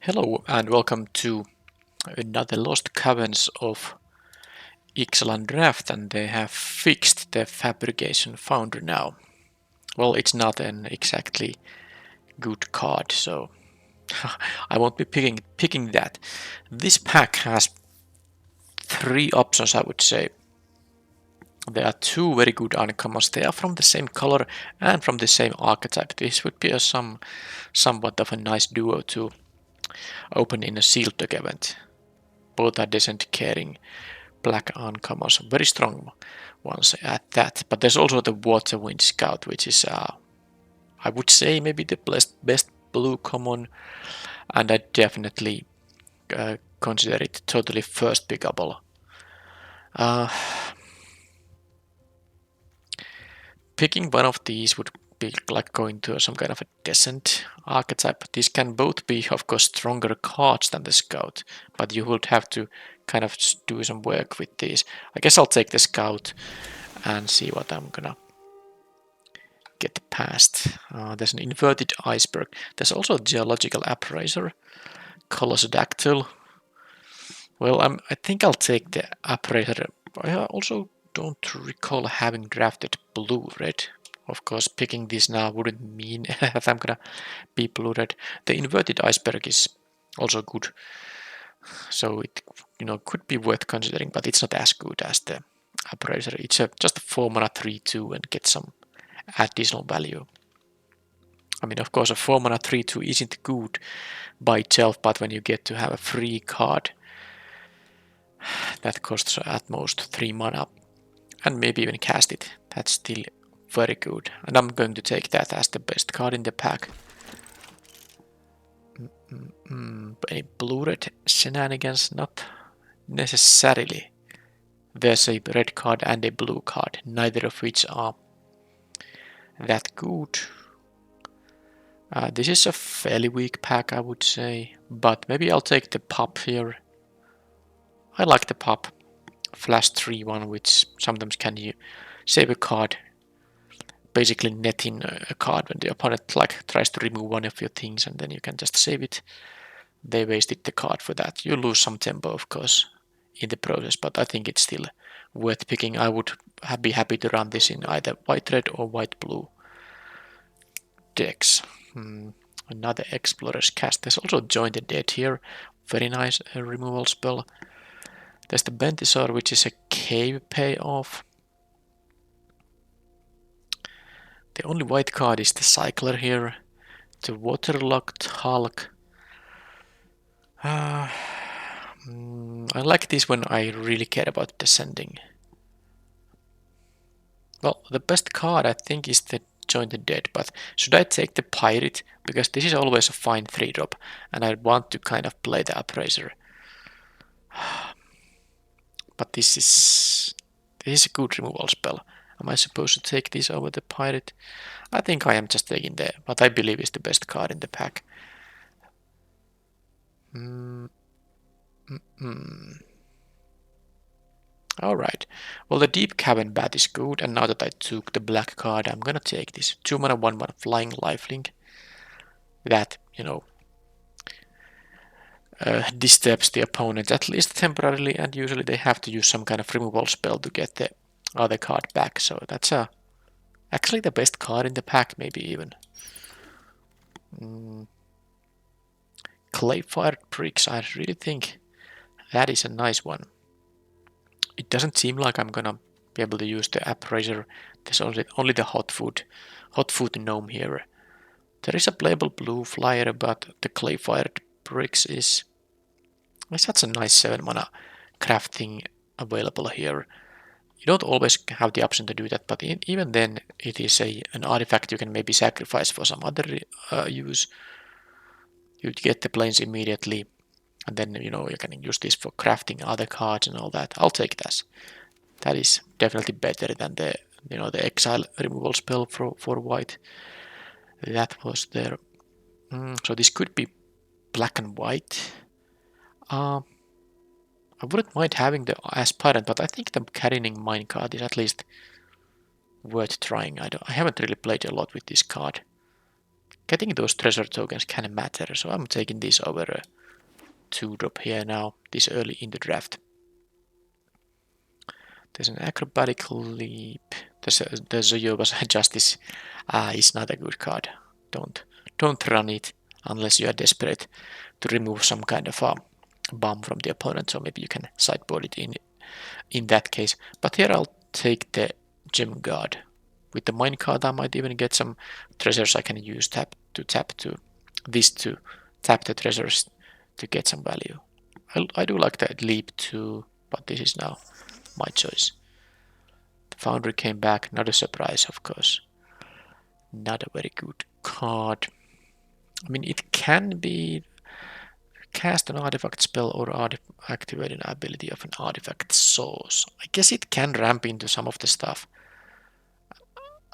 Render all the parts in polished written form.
Hello and welcome to another Lost Caverns of Ixalan Draught, and they have fixed the fabrication founder now. Well, it's not an exactly good card, so I won't be picking that. This pack has three options, I would say. There are two very good uncommons. They are from the same color and from the same archetype. This would be a somewhat of a nice duo to open in a sealed deck event. Both are decent caring black uncommons, very strong ones at that. But there's also the Waterwind Scout, which is, I would say, maybe the best blue common, and I definitely consider it totally first pickable. Picking one of these would be like going to some kind of a decent archetype. These can both be, of course, stronger cards than the Scout, but you would have to kind of do some work with these. I guess I'll take the Scout and see what I'm gonna get past. There's an inverted iceberg. There's also a geological appraiser, Colossodactyl. Well, I think I'll take the appraiser. I also don't recall having drafted blue-red. Of course, picking this now wouldn't mean that I'm gonna be blue-red. The inverted iceberg is also good, so it could be worth considering, but it's not as good as the appraiser. It's just a 4-mana 3/2 and get some additional value. I mean, of course, a 4-mana 3/2 isn't good by itself, but when you get to have a free card that costs at most 3 mana and maybe even cast it, that's still very good. And I'm going to take that as the best card in the pack. Any blue-red shenanigans? Not necessarily. There's a red card and a blue card, neither of which are that good. This is a fairly weak pack, I would say, but maybe I'll take the pop here. I like the pop. Flash 3/1, which sometimes can you save a card, basically netting a card when the opponent tries to remove one of your things, and then you can just save it. They wasted the card for that. You lose some tempo, of course, in the process, but I think it's still worth picking. I would be happy to run this in either white-red or white-blue decks. Another Explorer's Cast. There's also Join the Dead here. Very nice removal spell. There's the Bentisaur, which is a cave payoff. The only white card is the Cycler here. The Waterlogged Hulk. I like this when I really care about descending. Well, the best card I think is the Join the Dead, but should I take the Pirate? Because this is always a fine 3-drop, and I want to kind of play the Appraiser. But this is a good removal spell. Am I supposed to take this over the Pirate? I think I am just taking the, what I believe is the best card in the pack. Alright, well, the Deep Cavern Bat is good, and now that I took the black card, I'm gonna take this 2-mana 1/1 Flying Lifelink. That, disturbs the opponent at least temporarily, and usually they have to use some kind of removal spell to get the other card back, so that's actually the best card in the pack, maybe even. Clay-fired bricks, I really think that is a nice one. It doesn't seem like I'm gonna be able to use the Appraiser. There's only the Hot Food Gnome here. There is a playable blue flyer, but the clay-fired bricks is such a nice 7-mana crafting available here. You don't always have the option to do that, but even then it is an artifact you can maybe sacrifice for some other use. You get the planes immediately, and then you can use this for crafting other cards and all that. I'll take that. That is definitely better than the the exile removal spell for white. That was there. So this could be black and white. I wouldn't mind having the Aspirant, but I think the Carrying Mine card is at least worth trying. I haven't really played a lot with this card. Getting those treasure tokens can matter, so I'm taking this over 2-drop here now, this early in the draft. There's an acrobatic leap. There's a Yoba's Justice. It's not a good card. Don't run it unless you are desperate to remove some kind of a bomb from the opponent, so maybe you can sideboard it in that case. But here I'll take the Gem Guard. With the minecart I might even get some treasures I can use to tap the treasures to get some value. I do like that leap too, but this is now my choice. The Foundry came back, not a surprise of course. Not a very good card. I mean, it can be cast an artifact spell or activate an ability of an artifact source. I guess it can ramp into some of the stuff.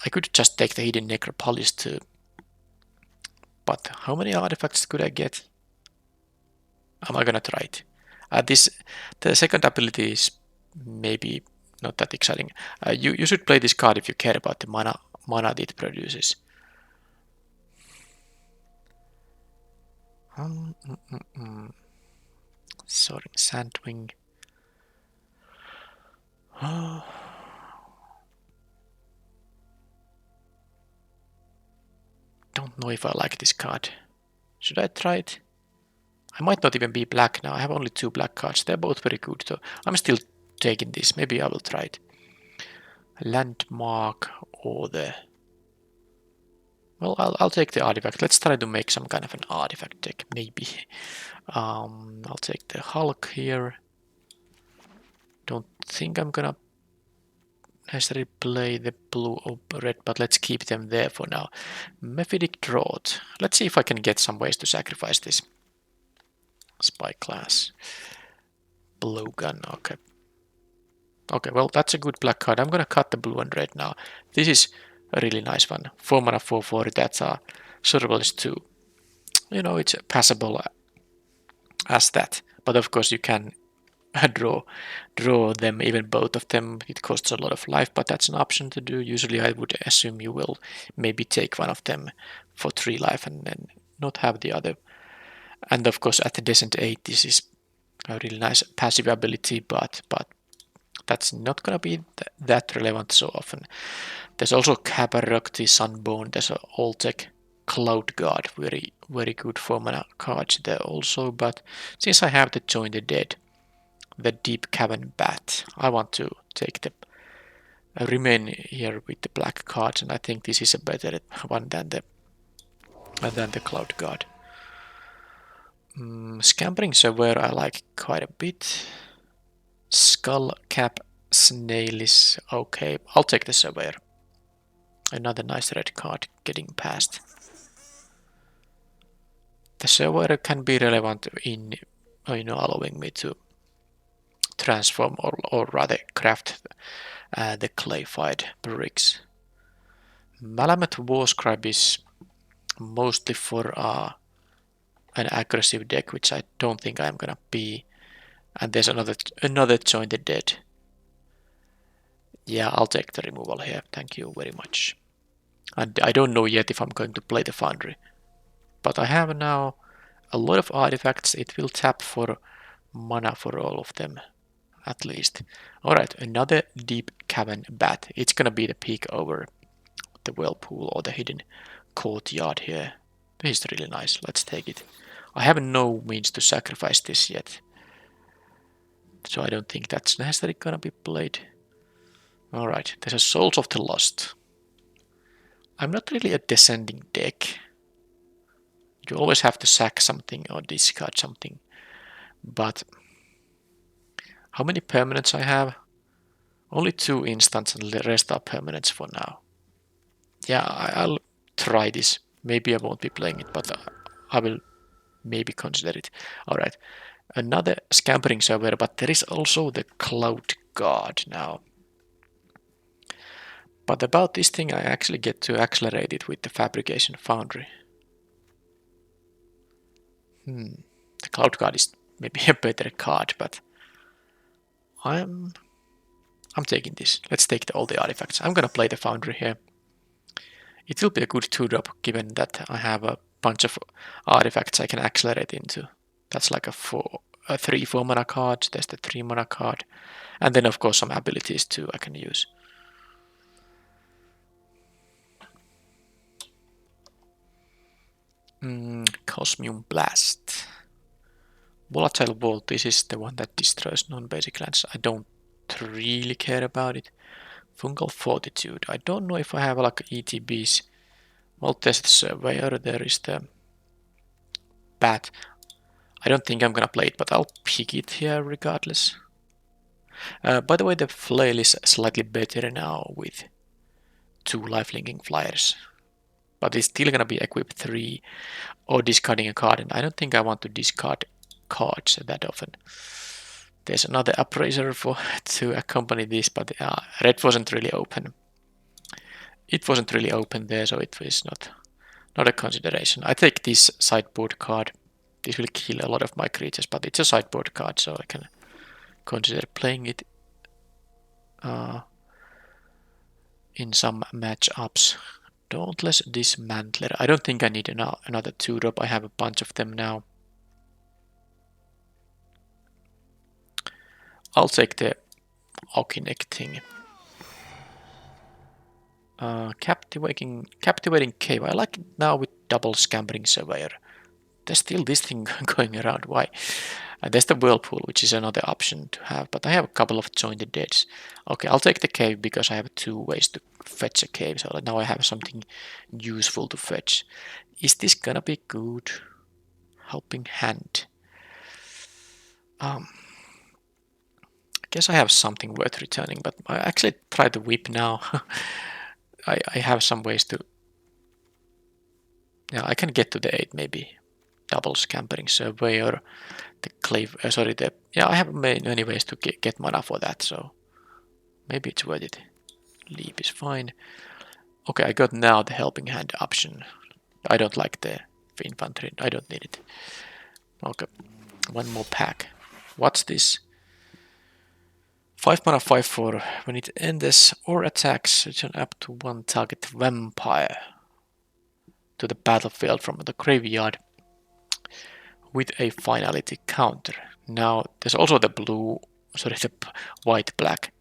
I could just take the hidden necropolis too. But how many artifacts could I get? Am I gonna try it? The second ability is maybe not that exciting. You should play this card if you care about the mana it produces. Soaring Sandwing. Don't know if I like this card. Should I try it? I might not even be black now. I have only 2 black cards. They're both very good, so I'm still taking this. Maybe I will try it. Landmark or the... Well, I'll take the artifact. Let's try to make some kind of an artifact deck, maybe. I'll take the Hulk here. Don't think I'm gonna necessarily play the blue or red, but let's keep them there for now. Mephitic Draught. Let's see if I can get some ways to sacrifice this. Spyglass. Blowgun, okay. Okay, well, that's a good black card. I'm gonna cut the blue and red now. This is a really nice one. 4 mana 4/4, that's a Survivalist 2. You know, it's passable as that. But of course you can draw them, even both of them. It costs a lot of life, but that's an option to do. Usually I would assume you will maybe take one of them for 3 life and then not have the other. And of course at the Descent 8 this is a really nice passive ability, but that's not gonna be that relevant so often. There's also Cabarocti, Sunbone, there's an Alltech Cloud Guard, very good 4-mana cards there also, but since I have to join the dead, the Deep Cavern Bat, I want to take the remain here with the black cards, and I think this is a better one than the Cloud Guard. Scampering Surveyor I like quite a bit. Skull Cap Snail is okay. I'll take the Surveyor. Another nice red card getting past. The Surveyor can be relevant in allowing me to transform or rather craft the clay-fied bricks. Malamet Warscribe is mostly for an aggressive deck, which I don't think I'm gonna be. And there's another Join the Dead. Yeah, I'll take the removal here. Thank you very much. And I don't know yet if I'm going to play the Foundry. But I have now a lot of artifacts. It will tap for mana for all of them, at least. Alright, another Deep Cavern Bat. It's gonna be the peek over the Whirlpool or the Hidden Courtyard here. This is really nice. Let's take it. I have no means to sacrifice this yet, so I don't think that's necessarily gonna be played. Alright, there's a Souls of the Lost. I'm not really a descending deck. You always have to sack something or discard something. But how many permanents I have? Only 2 instants and the rest are permanents for now. Yeah, I'll try this. Maybe I won't be playing it, but I will maybe consider it. Alright, another Scampering Surveyor, but there is also the Cloud Guard now. But about this thing, I actually get to accelerate it with the Fabrication Foundry. The Cloud Guard is maybe a better card, but I'm taking this. Let's take all the artifacts. I'm gonna play the Foundry here. It will be a good 2-drop, given that I have a bunch of artifacts I can accelerate into. That's like a 3/4 mana card. There's the 3 mana card. And then of course some abilities too I can use. Cosmium Blast. Volatile Vault, this is the one that destroys non-basic lands. I don't really care about it. Fungal Fortitude. I don't know if I have like ETBs. Well-tested Surveyor, there is the Bat. I don't think I'm gonna play it, but I'll pick it here regardless. By the way, the flail is slightly better now with 2 lifelinking flyers. But it's still gonna be equip 3 or discarding a card, and I don't think I want to discard cards that often. There's another appraiser to accompany this, but red wasn't really open. It wasn't really open there, so it was not a consideration. I take this sideboard card. This will kill a lot of my creatures, but it's a sideboard card, so I can consider playing it in some matchups. Dauntless Dismantler. I don't think I need another 2-drop. I have a bunch of them now. I'll take the Akinek thing. Captivating Cave. I like it now with double Scampering Surveyor. There's still this thing going around. Why? There's the Whirlpool, which is another option to have, but I have a couple of Join the Deads. Okay, I'll take the Cave because I have 2 ways to fetch a cave, so now I have something useful to fetch. Is this gonna be good? Helping Hand. I guess I have something worth returning, but I actually try the Whip now. I have some ways to... Yeah, I can get to the 8 maybe. Double Scampering Surveyor, the Clave... Yeah, I have many ways to get mana for that, so... Maybe it's worth it. Leap is fine. Okay, I got now the Helping Hand option. I don't like the infantry. I don't need it. Okay, one more pack. What's this? 5 mana 5/4. When it ends or attacks, return up to 1 target vampire to the battlefield from the graveyard with a finality counter. Now there's also the white-black.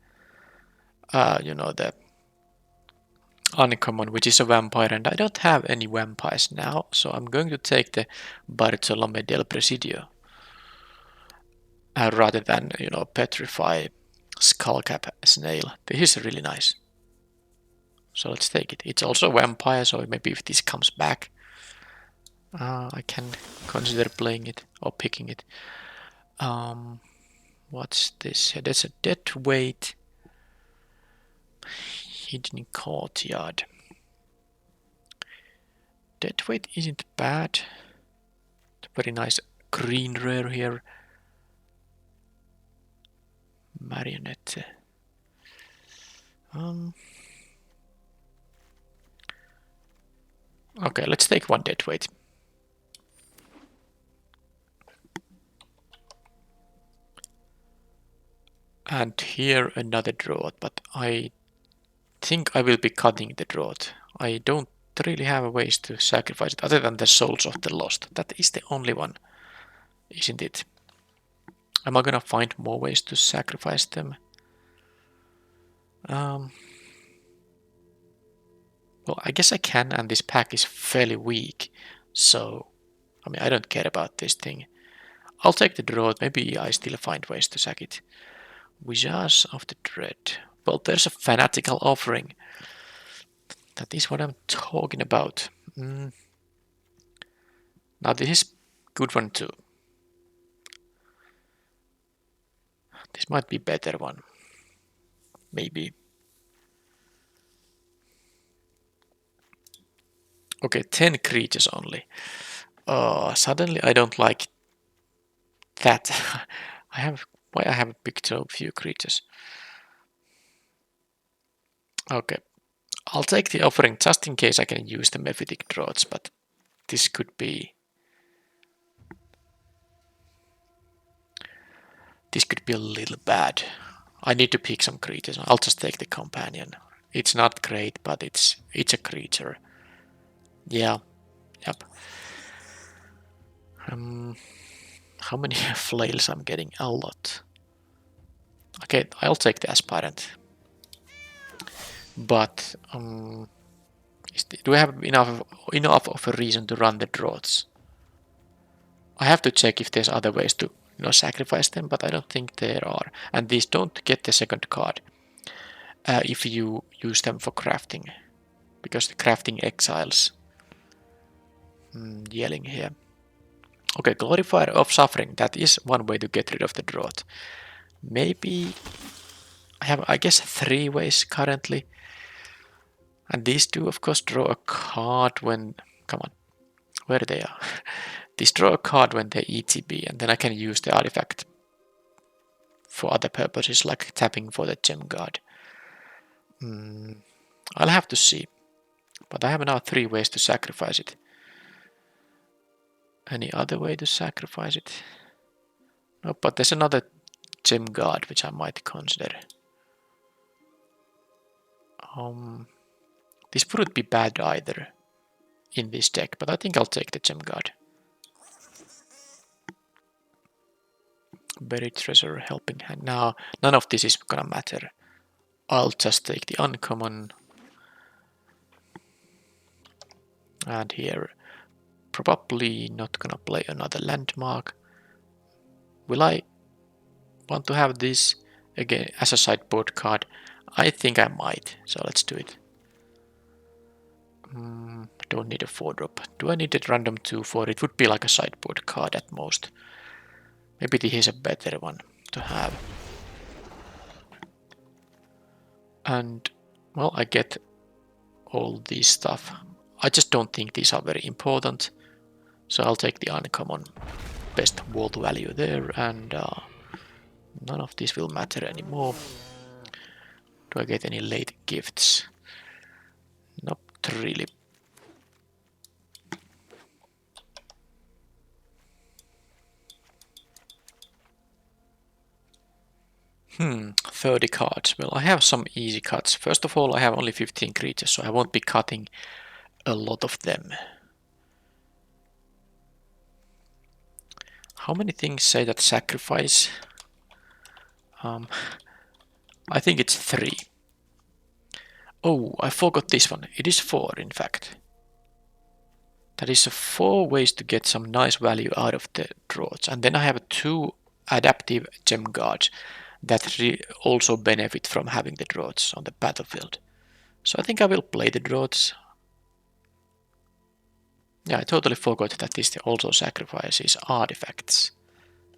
You know, the uncommon, which is a vampire, and I don't have any vampires now, so I'm going to take the Bartolome del Presidio rather than, you know, Petrify Skullcap Snail. This is really nice. So let's take it. It's also a vampire, so maybe if this comes back, I can consider playing it or picking it. What's this? Yeah, that's a dead weight. Hidden Courtyard. Deadweight isn't bad. Very nice green rare here. Marionette. Okay, let's take 1 deadweight. And here another Draught, but I think I will be cutting the Draught. I don't really have ways to sacrifice it other than the Souls of the Lost. That is the only one, isn't it? Am I gonna find more ways to sacrifice them? Well, I guess I can, and this pack is fairly weak, so I mean, I don't care about this thing. I'll take the Draught. Maybe I still find ways to sack it. Visage of the Dread. Well, there's a Fanatical Offering. That is what I'm talking about. Now this is good one too. This might be better one. Maybe. Okay, 10 creatures only. Suddenly I don't like that. Why I have picked so few creatures? Okay. I'll take the offering just in case I can use the Mephitic Draughts, but this could be... This could be a little bad. I need to pick some creatures. I'll just take the Companion. It's not great, but it's a creature. Yeah. Yep. How many flails I'm getting? A lot. Okay, I'll take the aspirant. But do I have enough of a reason to run the Draughts? I have to check if there's other ways to sacrifice them, but I don't think there are. And these don't get the second card if you use them for crafting, because the crafting exiles. Yelling here. Okay, Glorifier of Suffering. That is one way to get rid of the Draught. Maybe I have, I guess, 3 ways currently. And these two, of course, draw a card when... Come on, where they are. These draw a card when they ETB, and then I can use the artifact for other purposes, like tapping for the gem guard. I'll have to see. But I have now 3 ways to sacrifice it. Any other way to sacrifice it? No, but there's another gem guard which I might consider. This wouldn't be bad either in this deck, but I think I'll take the gem guard. Buried treasure, helping hand. Now, none of this is gonna matter. I'll just take the uncommon. And here, probably not gonna play another landmark. Will I want to have this again as a sideboard card? I think I might, so let's do it. Don't need a 4-drop. Do I need a random 2 for it? It would be like a sideboard card at most. Maybe this is a better one to have. And, well, I get all this stuff. I just don't think these are very important. So I'll take the uncommon. Best vault value there, and none of this will matter anymore. Do I get any late gifts? Not really. 30 cards. Well, I have some easy cuts. First of all, I have only 15 creatures, so I won't be cutting a lot of them. How many things say that sacrifice? I think it's 3. Oh, I forgot this one. It is 4, in fact. That is 4 ways to get some nice value out of the Draughts. And then I have 2 adaptive gem guards that also benefit from having the Draughts on the battlefield. So I think I will play the Draughts. Yeah, I totally forgot that this also sacrifices artifacts.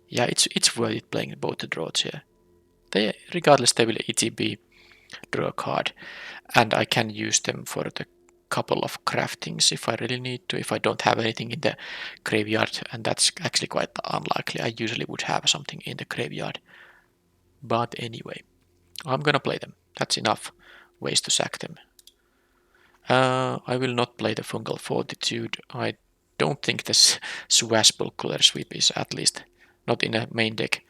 Yeah, it's worth it playing both the Draughts here. Regardless, they will ETB, draw a card, and I can use them for the couple of craftings if I really need to, if I don't have anything in the graveyard, and that's actually quite unlikely. I usually would have something in the graveyard. But anyway, I'm gonna play them. That's enough ways to sack them. I will not play the Fungal Fortitude. I don't think this Swashbuckler Cooler Sweep is, at least not in a main deck,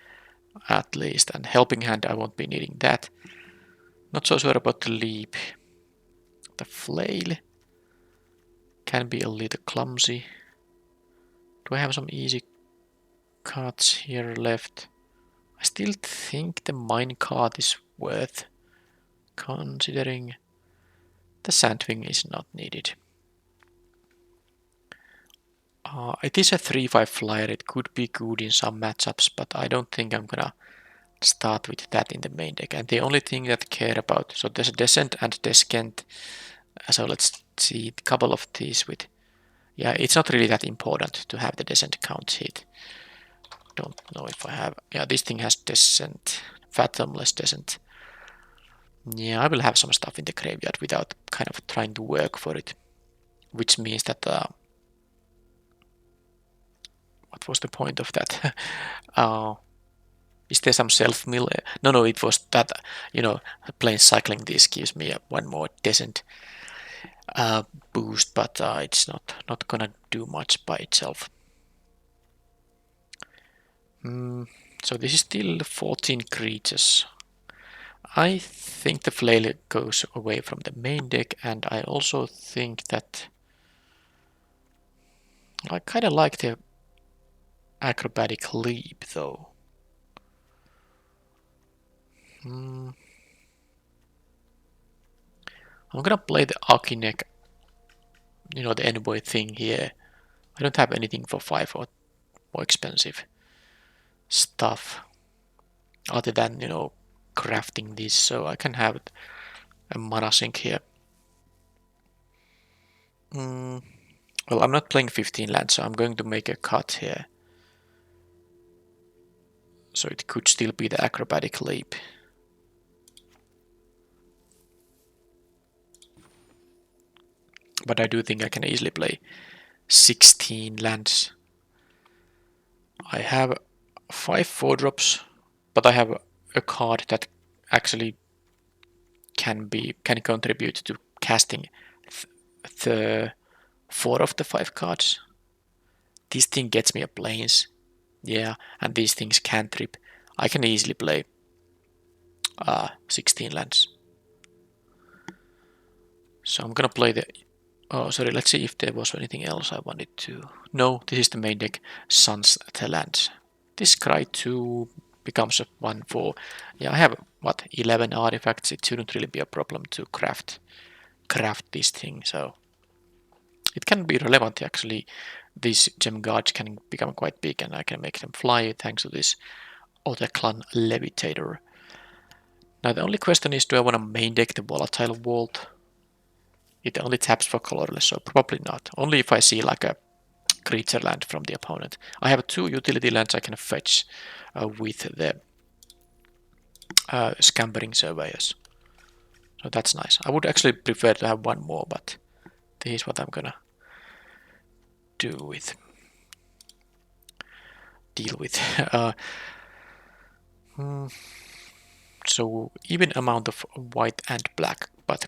at least. And Helping Hand, I won't be needing that. Not so sure about the Leap. The Flail can be a little clumsy. Do I have some easy cards here left? I still think the Minecart is worth considering. The Sandwing is not needed. It is a 3/5 flyer. It could be good in some matchups, but I don't think I'm gonna start with that in the main deck. And the only thing that I care about, so there's a Descent and Descent. So let's see a couple of these with. Yeah, it's not really that important to have the Descent count hit. Don't know if I have. Yeah, this thing has Descent, Fathomless Descent. Yeah, I will have some stuff in the graveyard without kind of trying to work for it. Which means that... what was the point of that? Is there some self-mill? No, it was that, plain cycling this gives me one more Descent boost, but it's not gonna do much by itself. So this is still 14 creatures. I think the Flail goes away from the main deck, and I also think that I kind of like the acrobatic leap though. I'm gonna play the Akinek, you know, the envoy thing here. I don't have anything for 5 or more expensive stuff other than, you know, crafting this, so I can have a mana sink here. Well, I'm not playing 15 lands, so I'm going to make a cut here. So it could still be the acrobatic leap. But I do think I can easily play 16 lands. I have 5 4-drops, but I have a card that actually can contribute to casting the 4 of the 5 cards. This thing gets me a planes. Yeah, and these things cantrip. I can easily play 16 lands. So I'm gonna play the... Oh, sorry, let's see if there was anything else I wanted to... No, this is the main deck, Suns the lands. This Cry 2 becomes a 1-4. Yeah, I have, what, 11 artifacts. It shouldn't really be a problem to craft this thing, so... It can be relevant, actually. These gem guards can become quite big, and I can make them fly thanks to this Oteclan Levitator. Now the only question is, do I want to main deck the Volatile Vault? It only taps for colorless, so probably not. Only if I see like a creature land from the opponent. I have 2 utility lands I can fetch with the Scampering Surveyors. So that's nice. I would actually prefer to have 1 more, but this is what I'm gonna deal with. So even amount of white and black, but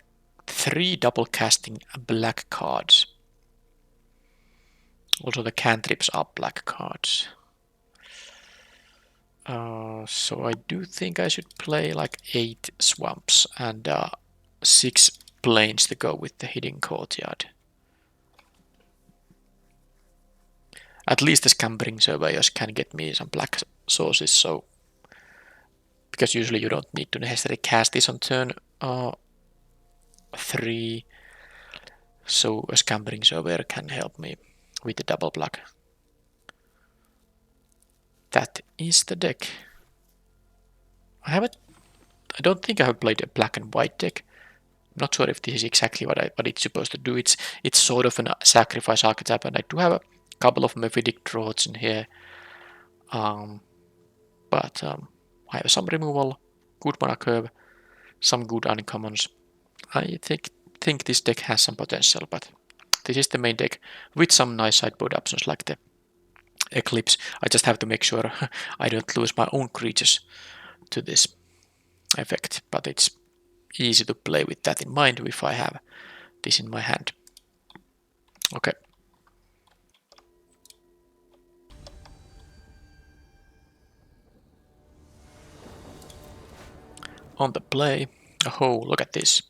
3 double casting black cards. Also the cantrips are black cards. So I do think I should play like 8 swamps and 6 plains to go with the hidden courtyard. At least the Scampering Surveyors can get me some black sources, so because usually you don't need to necessarily cast this on turn 3, so a Scampering Surveyor can help me with the double black. That is the deck. I don't think I have played a black and white deck. I'm not sure if this is exactly what it's supposed to do. It's sort of a sacrifice archetype, and I do have a couple of Mephitic Draughts in here. But I have some removal, good mana curve, some good uncommons. I think this deck has some potential, but this is the main deck with some nice sideboard options like the Eclipse. I just have to make sure I don't lose my own creatures to this effect, but it's easy to play with that in mind if I have this in my hand. Okay. On the play. Oh, look at this.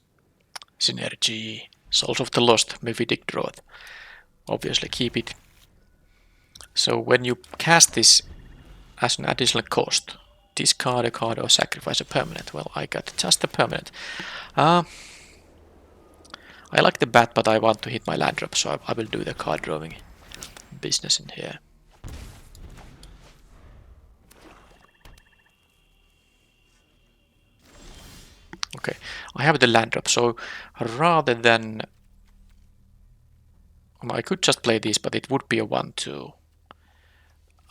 Synergy. Souls of the Lost, Mephitic Draught. Obviously keep it. So when you cast this as an additional cost, discard a card or sacrifice a permanent. Well, I got just a permanent. I like the bat, but I want to hit my land drop, so I will do the card drawing business in here. Okay, I have the land drop, so rather than... I could just play this, but it would be a 1-2.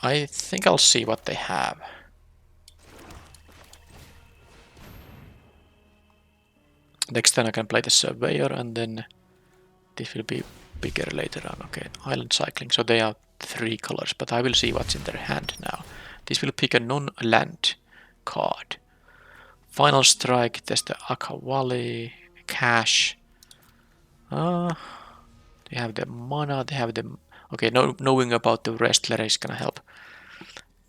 I think I'll see what they have. Next time I can play the Surveyor, and then this will be bigger later on. Okay, Island Cycling, so they are 3 colors, but I will see what's in their hand now. This will pick a non-land card. Final Strike, there's the Akawali, Cash. They have the mana, they have the... Okay, knowing about the Wrestler is gonna help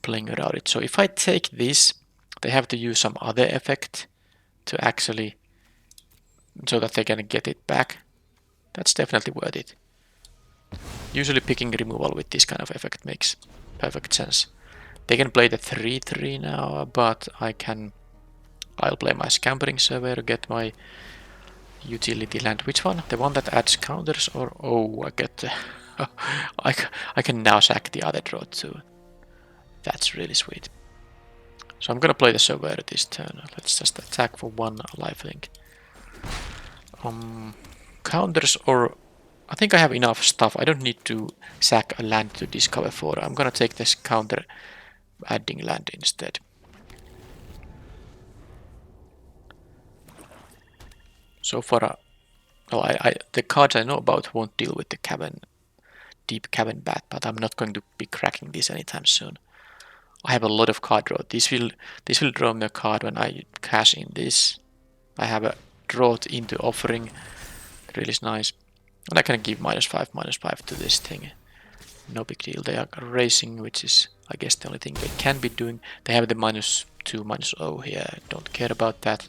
playing around it. So if I take this, they have to use some other effect to actually... so that they can get it back. That's definitely worth it. Usually picking removal with this kind of effect makes perfect sense. They can play the 3-3 now, but I'll play my Scampering Surveyor, get my utility land. Which one? The one that adds counters, or oh, I get the I can now sack the other draw too. That's really sweet. So I'm gonna play the Surveyor this turn. Let's just attack for 1 lifelink. Counters, or I think I have enough stuff. I don't need to sack a land to discover 4. I'm gonna take this counter adding land instead. So far, well, the cards I know about won't deal with the deep cavern bat, but I'm not going to be cracking this anytime soon. I have a lot of card draw. This will draw me a card when I cash in this. I have a Draught into offering. Really nice. And I can give -5/-5 to this thing. No big deal. They are racing, which is, I guess, the only thing they can be doing. They have the -2/-0 here. I don't care about that.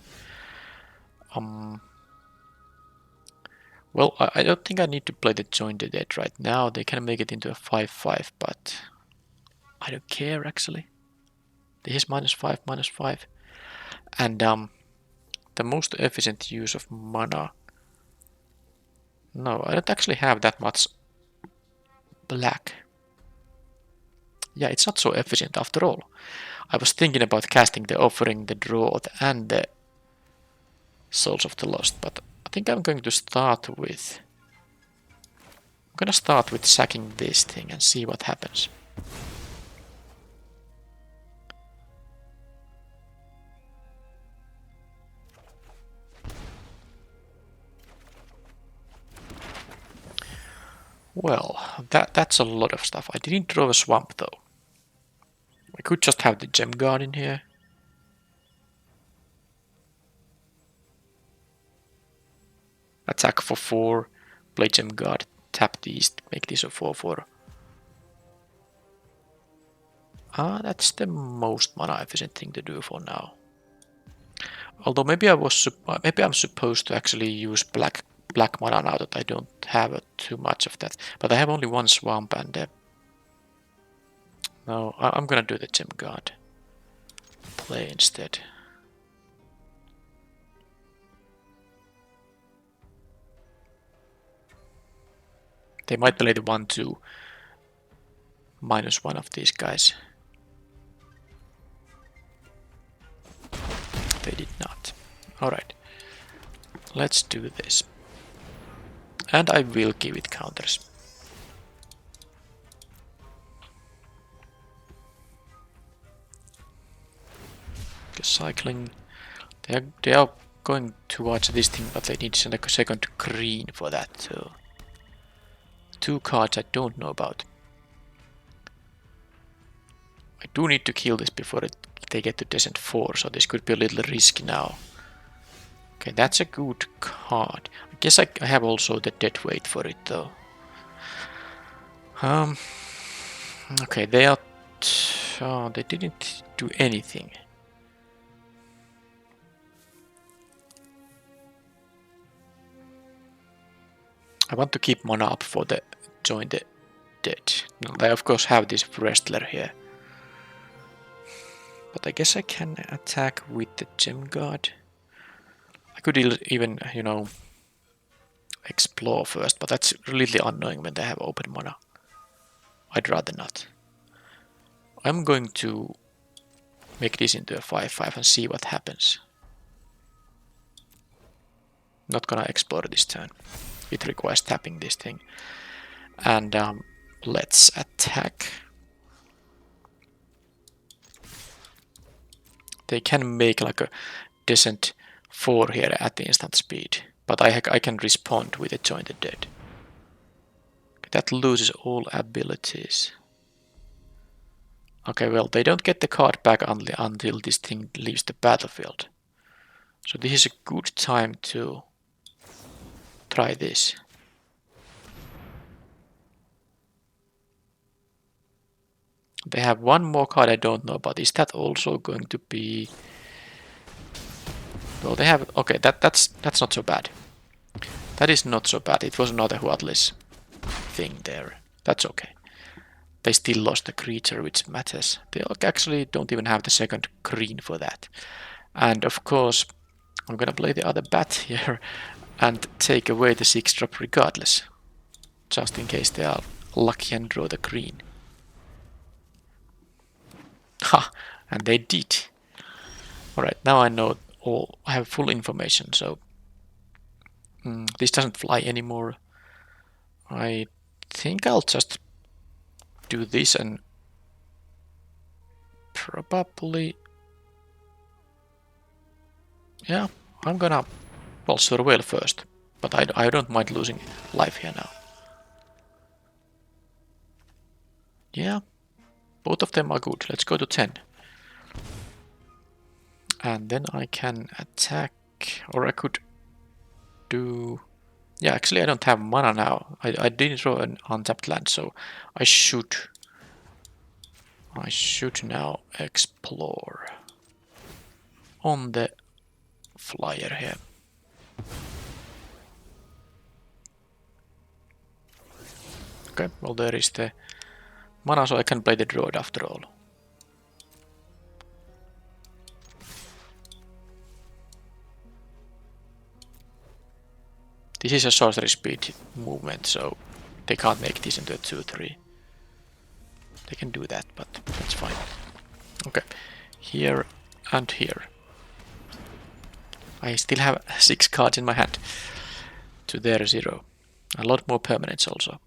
Well, I don't think I need to play the Join the Dead right now. They can make it into a 5/5, but I don't care actually. This is -5/-5. And the most efficient use of mana. No, I don't actually have that much black. Yeah, it's not so efficient after all. I was thinking about casting the Offering, the Draught, and the Souls of the Lost, but I think I'm going to start with... I'm gonna start with sacking this thing and see what happens. Well, that's a lot of stuff. I didn't draw a swamp though. I could just have the gem guard in here. Attack for 4, play gem guard, tap these, make this a 4/4. That's the most mana efficient thing to do for now. Although maybe I'm supposed to actually use black mana now that I don't have too much of that. But I have only 1 swamp and no, I'm gonna do the gem guard play instead. They might play the 1/2 -1 of these guys. They did not. Alright. Let's do this. And I will give it counters. Cycling. They are going towards this thing, but they need a second green for that too. 2 cards I don't know about. I do need to kill this before they get to Descent 4, so this could be a little risky now. Okay, that's a good card. I guess I have also the dead weight for it though. Okay, they didn't do anything. I want to keep mana up for the Join the Dead. No, they of course have this Wrestler here. But I guess I can attack with the Gem Guard. I could even, you know, explore first, but that's really annoying when they have open mana. I'd rather not. I'm going to make this into a 5/5 and see what happens. Not gonna explore this turn. It requires tapping this thing. And let's attack. They can make like a Descent 4 here at the instant speed, but I can respond with a Join the Dead. That loses all abilities. Okay, well, they don't get the card back until this thing leaves the battlefield. So this is a good time to try this. They have 1 more card I don't know about. Is that also going to be... Well, they have... Okay, that's not so bad. That is not so bad. It was another Huatlis thing there. That's okay. they still lost the creature, which matters. They actually don't even have the second green for that. And of course, I'm gonna play the other bat here and take away the 6-drop regardless. Just in case they are lucky and draw the green. Ha! And they did. Alright, now I know all. I have full information, so this doesn't fly anymore. I think I'll just do this and probably... Yeah, I'm gonna, well, surveil first. But I don't mind losing life here now. Yeah, both of them are good. Let's go to 10. And then I can attack, or I could do... Yeah, actually I don't have mana now. I didn't draw an untapped land, so I should now explore on the flyer here. Okay, well there is the mana, so I can play the Draught after all. This is a sorcery speed movement, so they can't make this into a 2-3. They can do that, but that's fine. Okay, here and here. I still have 6 cards in my hand. To their 0. A lot more permanents also.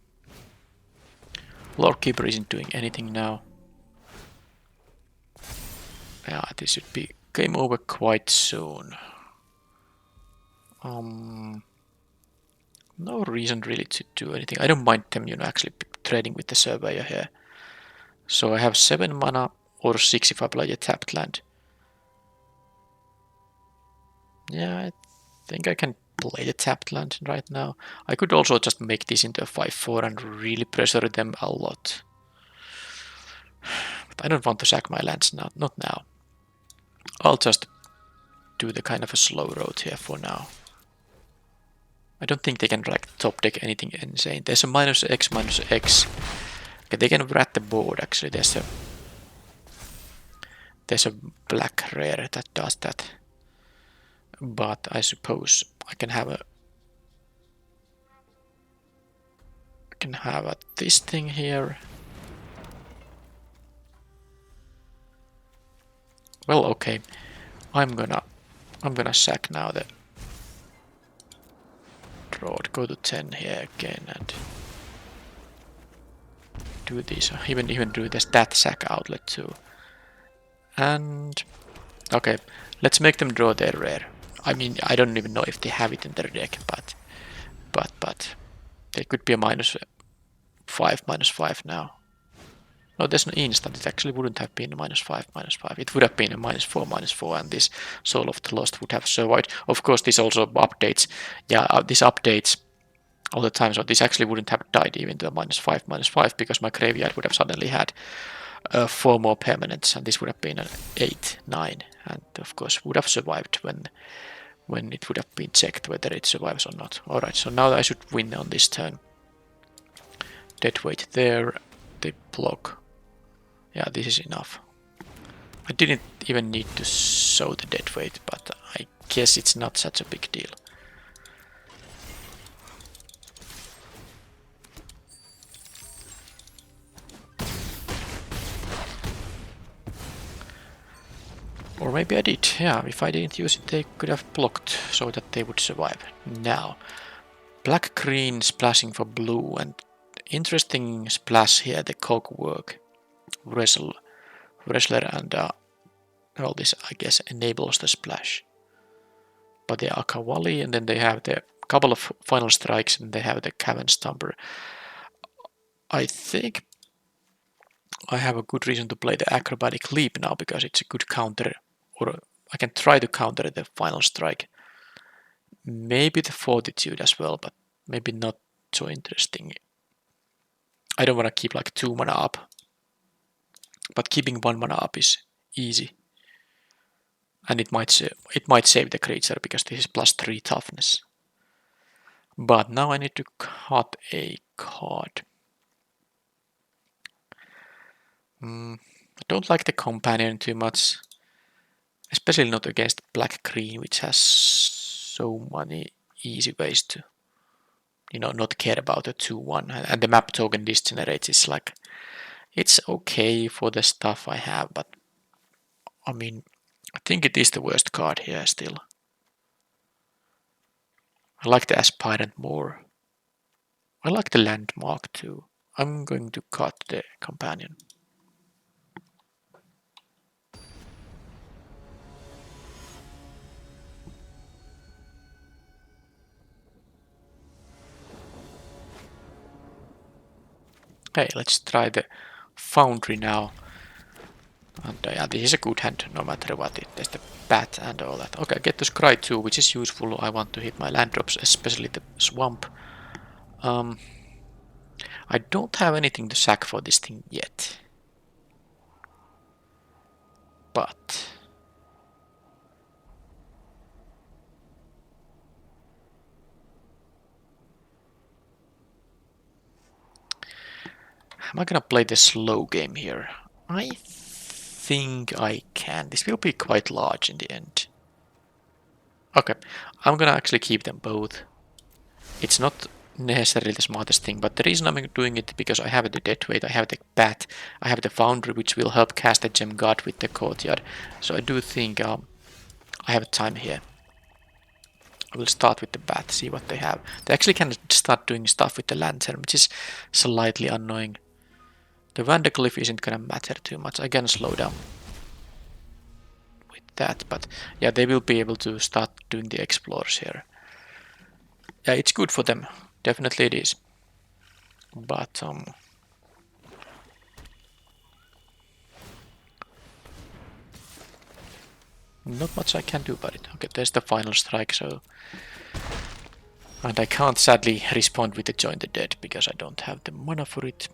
Lord Keeper isn't doing anything now. Yeah, this should be game over quite soon. No reason really to do anything. I don't mind them, actually trading with the Surveyor here. So I have 7 mana or 6 if I play a tapped land. Yeah, I think I can play the tapped land right now. I could also just make this into a 5-4 and really pressure them a lot. But I don't want to sack my lands now, not now. I'll just do the kind of a slow road here for now. I don't think they can like top deck anything insane. There's a -X, -X. Okay, they can rat the board actually. There's a black rare that does that. But I suppose I can have this thing here. Well, okay. I'm gonna sack now the Draught, go to 10 here again and do this. Even do the stat sack outlet too. And okay, let's make them draw their rare. I mean, I don't even know if they have it in their deck, but they could be a -5, -5 now. No, there's no instant. It actually wouldn't have been a -5, -5. It would have been a -4, -4, and this Soul of the Lost would have survived. Of course, this also updates. Yeah, this updates all the time, so this actually wouldn't have died even to a -5, -5, because my graveyard would have suddenly had 4 more permanents, and this would have been an 8, 9, and of course would have survived when it would have been checked whether it survives or not. Alright, so now I should win on this turn. Deadweight there, they block. Yeah, this is enough. I didn't even need to show the deadweight, but I guess it's not such a big deal. Or maybe I did. Yeah, if I didn't use it, they could have blocked so that they would survive. Now, black-green splashing for blue, and interesting splash here, the Cogwork Wrestler, and all this, I guess, enables the splash. But they are Kawali, and then they have the couple of final strikes, and they have the Cavern Stomper. I think I have a good reason to play the Acrobatic Leap now, because it's a good counter, or I can try to counter the final strike. Maybe the Fortitude as well, but maybe not so interesting. I don't want to keep like 2 mana up, but keeping 1 mana up is easy. And it might save the creature, because this is +3 toughness. But now I need to cut a card. I don't like the companion too much. Especially not against black-green, which has so many easy ways to, not care about the 2-1. And the map token disgenerates is like, it's okay for the stuff I have, but I mean, I think it is the worst card here still. I like the Aspirant more. I like the Landmark too. I'm going to cut the companion. Hey, let's try the Foundry now. And yeah, this is a good hand no matter what. There's the bat and all that. Okay, I get to Scry too, which is useful. I want to hit my land drops, especially the swamp. I don't have anything to sack for this thing yet. But am I gonna play the slow game here? I think I can. This will be quite large in the end. Okay, I'm gonna actually keep them both. It's not necessarily the smartest thing, but the reason I'm doing it because I have the deadweight, I have the bat, I have the foundry, which will help cast the gem guard with the courtyard. So I do think I have time here. I will start with the bat, see what they have. They actually can start doing stuff with the lantern, which is slightly annoying. The Vandercliff isn't gonna matter too much. I can slow down with that, but yeah, they will be able to start doing the explorers here. Yeah, it's good for them. Definitely it is. But not much I can do about it. Okay, there's the final strike, so... And I can't sadly respond with the Join the Dead, because I don't have the mana for it.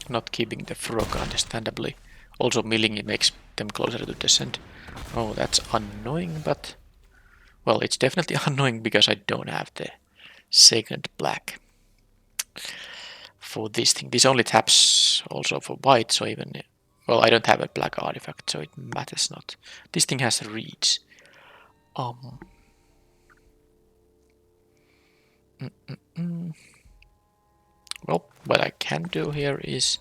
Not keeping the frog, understandably. Also milling it makes them closer to descent. Oh, that's annoying, but... Well, it's definitely annoying because I don't have the second black for this thing. This only taps also for white, so even... Well, I don't have a black artifact, so it matters not. This thing has reach. Well, what I can do here is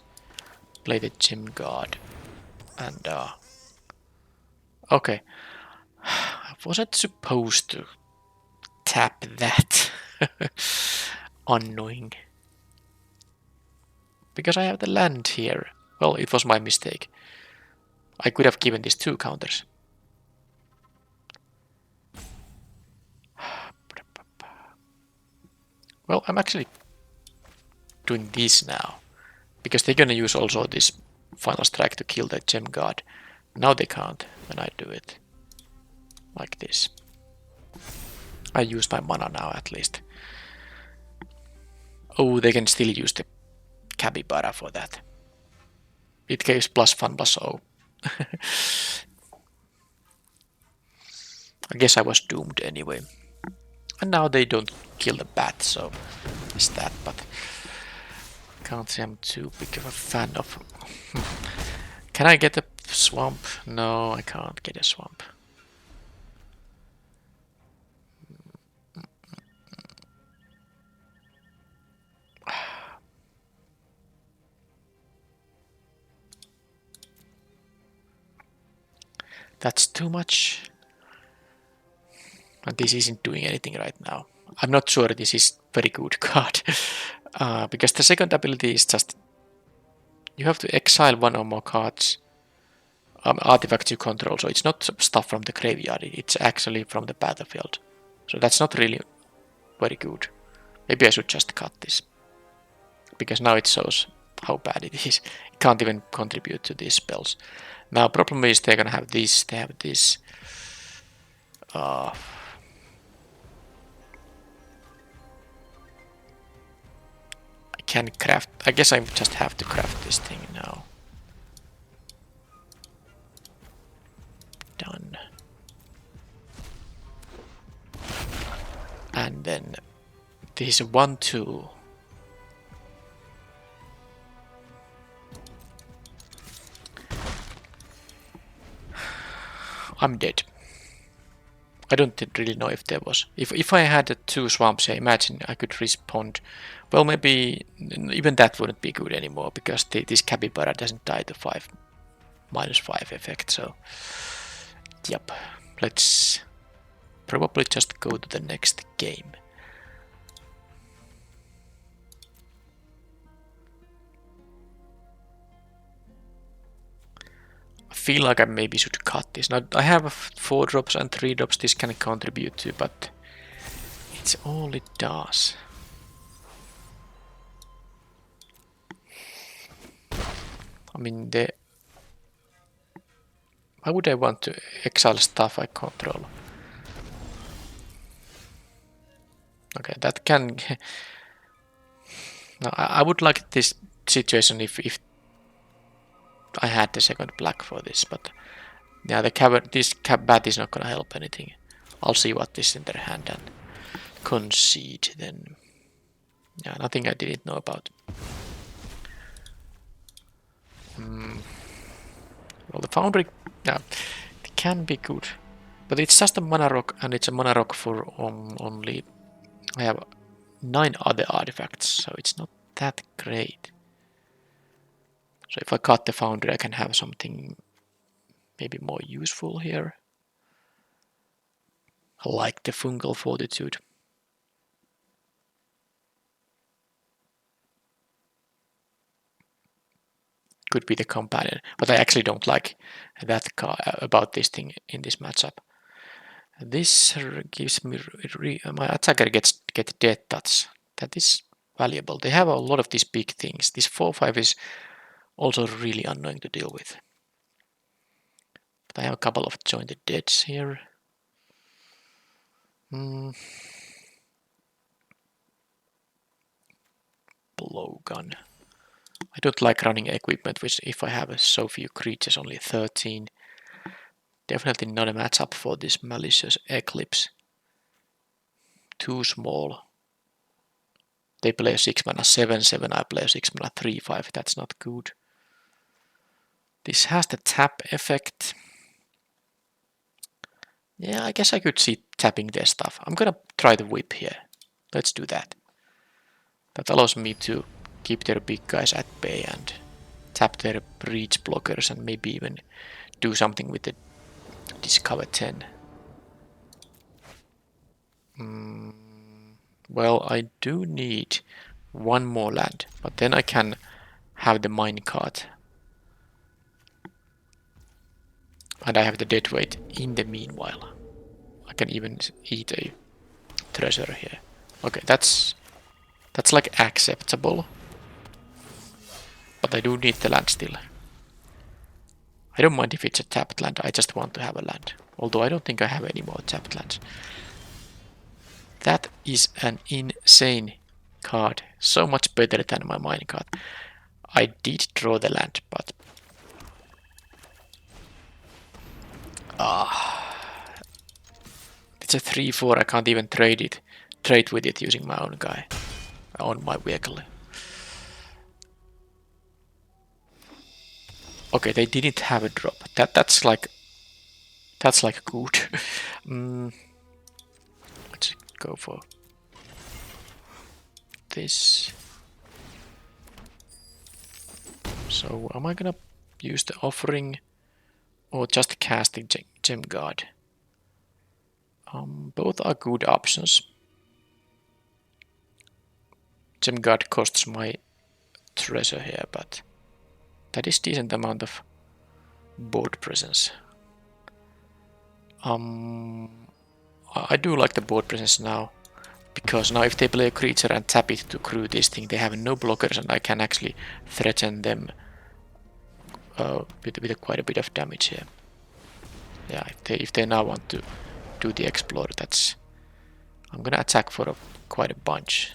play the Gem Guard. And, okay. Was I supposed to tap that? Annoying. Because I have the land here. Well, it was my mistake. I could have given these 2 counters. Well, I'm actually doing this now. Because they're gonna use also this final strike to kill the Gem Guard. Now they can't when I do it. Like this. I use my mana now at least. Oh, they can still use the Capybara for that. It gives +1/+0. I guess I was doomed anyway. And now they don't kill the bat, so it's that, but can't say I'm too big of a fan of... Can I get a swamp? No, I can't get a swamp. That's too much. And this isn't doing anything right now. I'm not sure this is very good card. Because the second ability is just... You have to exile 1 or more cards. Artifacts you control, so it's not stuff from the graveyard, it's actually from the battlefield. So that's not really very good. Maybe I should just cut this. Because now it shows how bad it is. It can't even contribute to these spells. Now, problem is they're gonna have this, they have this. I can craft... I guess I just have to craft this thing now. And then this 1, 2. I'm dead. I don't really know if there was. If I had 2 swamps, I imagine I could respond. Well, maybe even that wouldn't be good anymore because this capybara doesn't die to -5 effect. So, yep. Let's probably just go to the next game. I feel like I maybe should cut this. Now I have 4 drops and 3 drops this can contribute to, but it's all it does. I mean, why would I want to exile stuff I control? Okay, that can... No, I would like this situation if I had the second black for this, but yeah, this bat is not gonna help anything. I'll see what is in their hand and concede then. Yeah, nothing I didn't know about. Well, the foundry, yeah, it can be good, but it's just a mana rock, and it's a mana rock for only. I have 9 other artifacts, so it's not that great. So if I cut the foundry, I can have something maybe more useful here, like the fungal fortitude. Could be the companion, but I actually don't like that about this thing in this matchup. This gives me my attacker gets death touch. That is valuable. They have a lot of these big things. This 4/5 is also really annoying to deal with. But I have a couple of jointed deads here. Blowgun. I don't like running equipment, which if I have so few creatures, only 13. Definitely not a matchup for this malicious eclipse. Too small. They play a 6 mana 7/7, I play a 6 mana 3/5, that's not good. This has the tap effect. Yeah, I guess I could see tapping their stuff. I'm gonna try the whip here. Let's do that. That allows me to keep their big guys at bay and tap their breach blockers and maybe even do something with the Discover 10. Well, I do need 1 more land, but then I can have the minecart. And I have the dead weight in the meanwhile. I can even eat a treasure here. Okay, that's like acceptable. But I do need the land still. I don't mind if it's a tapped land, I just want to have a land. Although I don't think I have any more tapped lands. That is an insane card. So much better than my minecart. I did draw the land, but... It's a 3/4, I can't even trade with it using my own guy. On my vehicle. Okay, they didn't have a drop. That's like good. Let's go for this. So am I gonna use the offering or just casting gem guard? Both are good options. Gem guard costs my treasure here, but that is decent amount of board presence. I do like the board presence now, because now if they play a creature and tap it to crew this thing, they have no blockers and I can actually threaten them with quite a bit of damage here. Yeah, if they now want to do the Explorer, I'm gonna attack for quite a bunch.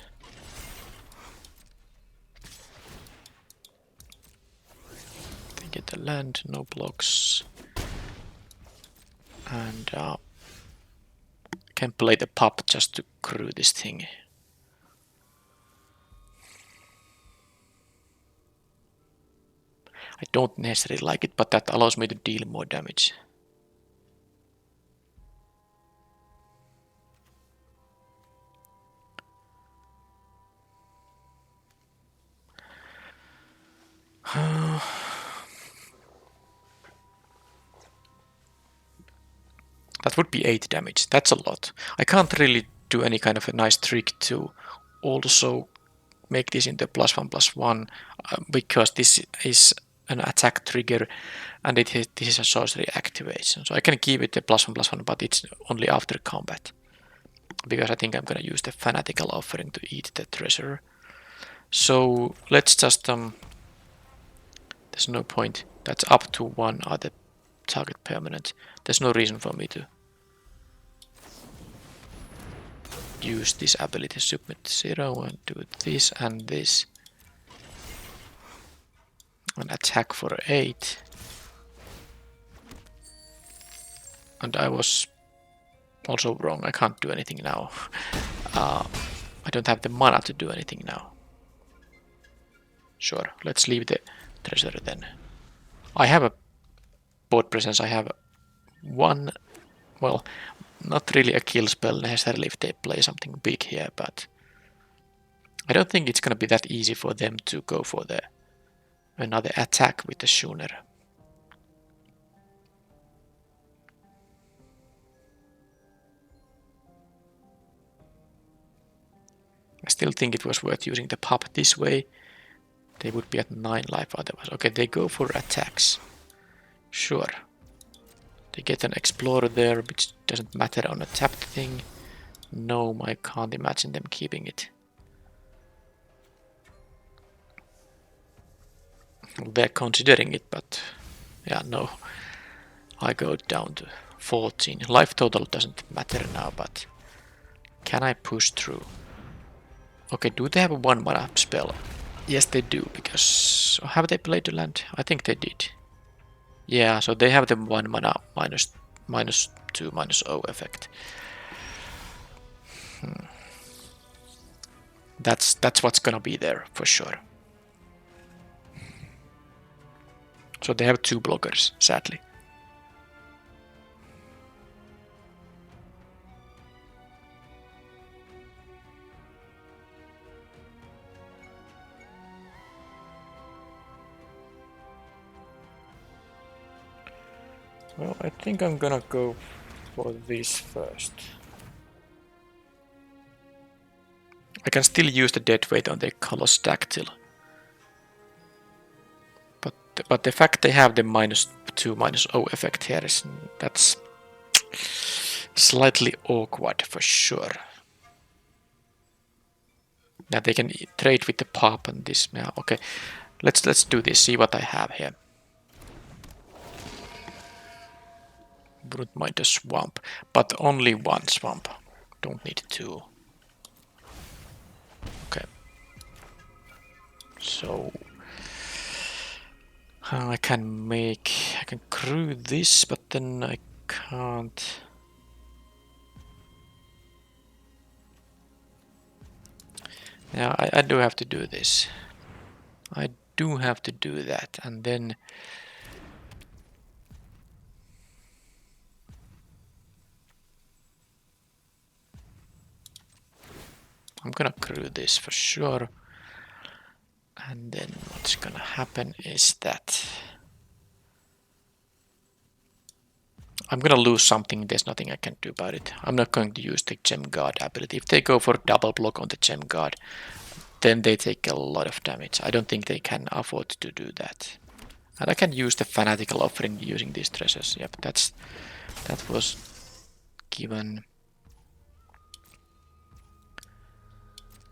They get the land, no blocks. And can play the pop just to crew this thing. I don't necessarily like it, but that allows me to deal more damage. That would be 8 damage. That's a lot. I can't really do any kind of a nice trick to also make this into +1/+1 because this is an attack trigger and this is a sorcery activation. So I can give it a +1/+1, but it's only after combat. Because I think I'm gonna use the fanatical offering to eat the treasure. So let's just there's no point. That's up to 1 other target permanent. There's no reason for me to use this ability. Submit 0 and do this and this. And attack for 8. And I was also wrong. I can't do anything now. I don't have the mana to do anything now. Sure, let's leave the treasure then. I have a board presence. I have 1, well, not really a kill spell necessarily if they play something big here, but I don't think it's gonna be that easy for them to go for another attack with the Schooner. I still think it was worth using the pop this way. They would be at 9 life otherwise. Okay, they go for attacks. Sure. They get an explorer there, which doesn't matter on a tapped thing. No, I can't imagine them keeping it. They're considering it, but yeah, no. I go down to 14. Life total doesn't matter now, but can I push through? Okay, do they have a 1 mana spell? Yes, they do, because have they played the land? I think they did. Yeah, so they have the 1 mana -2/-0 effect. That's what's gonna be there for sure. So they have 2 blockers, sadly. Well, I think I'm gonna go for this first. I can still use the dead weight on the Colossus Dactyl. But the fact they have the -2/-0 effect here that's slightly awkward for sure. Now they can trade with the pop and this. Yeah, okay, let's do this. See what I have here. Wouldn't mind a swamp, but only 1 swamp. Don't need 2. Okay. So I can crew this, but then I can't. Yeah, I do have to do this. I do have to do that, and then I'm gonna crew this for sure. And then what's gonna happen is that I'm gonna lose something. There's nothing I can do about it. I'm not going to use the Gem Guard ability. If they go for double block on the Gem Guard, then they take a lot of damage. I don't think they can afford to do that. And I can use the fanatical offering using these treasures. Yep, that was given.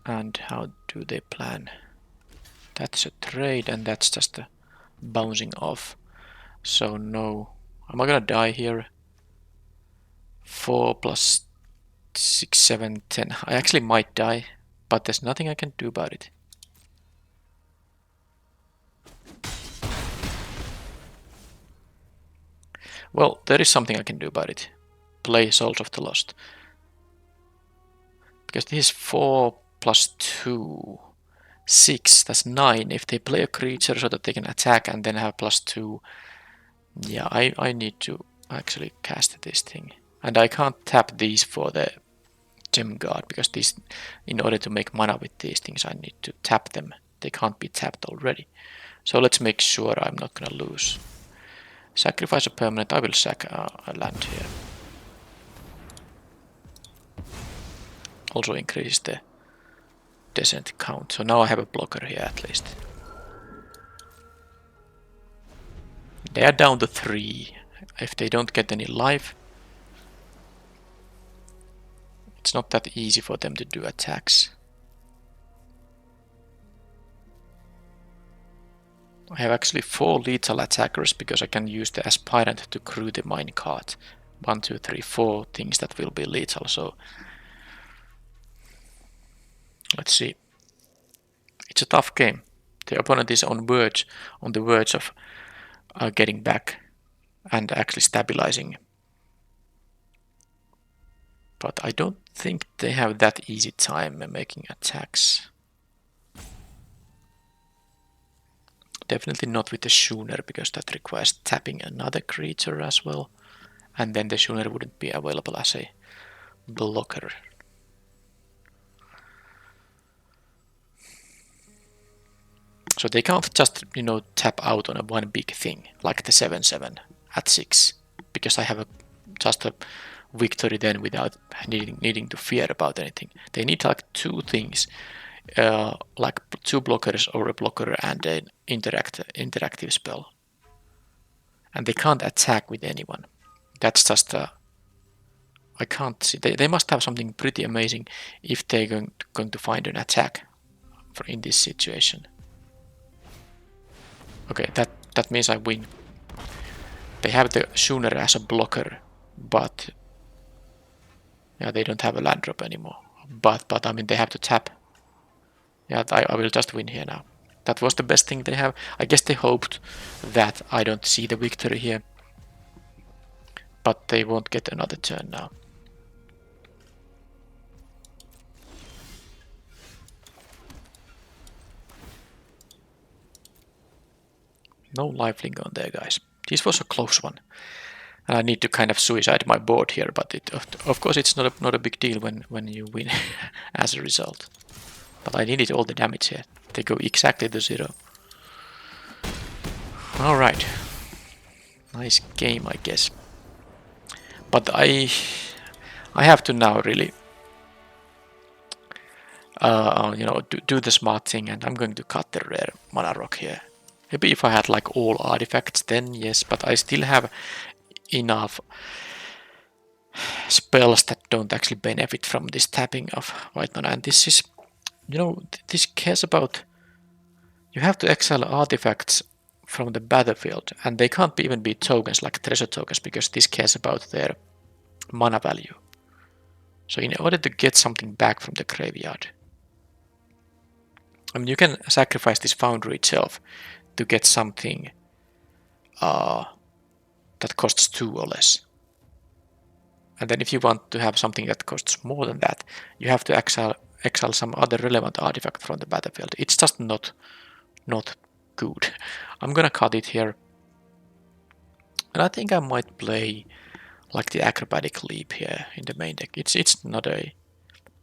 And how do they plan? That's a trade and that's just a bouncing off. So no. Am I gonna die here? 4 + 6, 7, 10. I actually might die, but there's nothing I can do about it. Well, there is something I can do about it. Play Souls of the Lost. Because this is 4 plus 2. 6, that's 9. If they play a creature so that they can attack and then have +2. Yeah, I need to actually cast this thing. And I can't tap these for the gem guard, because these, in order to make mana with these things, I need to tap them. They can't be tapped already. So let's make sure I'm not gonna lose. Sacrifice a permanent. I will sack a land here. Also increases the descent count. So now I have a blocker here at least. They are down to 3. If they don't get any life, it's not that easy for them to do attacks. I have actually 4 lethal attackers because I can use the aspirant to crew the minecart. 1, 2, 3, 4 things that will be lethal, so let's see. It's a tough game. The opponent is on the verge of getting back and actually stabilizing. But I don't think they have that easy time making attacks. Definitely not with the Schooner, because that requires tapping another creature as well. And then the Schooner wouldn't be available as a blocker. So they can't just, tap out on one big thing, like the 7/7 at 6. Because I have just a victory then without needing to fear about anything. They need like 2 things. Like 2 blockers or a blocker and an interactive spell. And they can't attack with anyone. That's just I can't see. They must have something pretty amazing if they're going to find an attack in this situation. Okay, that means I win. They have the Schooner as a blocker, but yeah, they don't have a land drop anymore. But I mean, they have to tap. Yeah, I will just win here now. That was the best thing they have. I guess they hoped that I don't see the victory here. But they won't get another turn now. No lifelink on there, guys. This was a close one. And I need to kind of suicide my board here, but of course it's not a big deal when you win as a result. But I needed all the damage here. They go exactly to 0. Alright. Nice game, I guess. But I have to now really do the smart thing, and I'm going to cut the rare mana rock here. Maybe if I had like all artifacts, then yes, but I still have enough spells that don't actually benefit from this tapping of white mana. And this is, this cares about, you have to exile artifacts from the battlefield, and they can't even be tokens like treasure tokens, because this cares about their mana value. So in order to get something back from the graveyard, I mean, you can sacrifice this foundry itself to get something that costs 2 or less. And then if you want to have something that costs more than that, you have to exile some other relevant artifact from the battlefield. It's just not good. I'm gonna cut it here. And I think I might play like the acrobatic leap here in the main deck. It's not a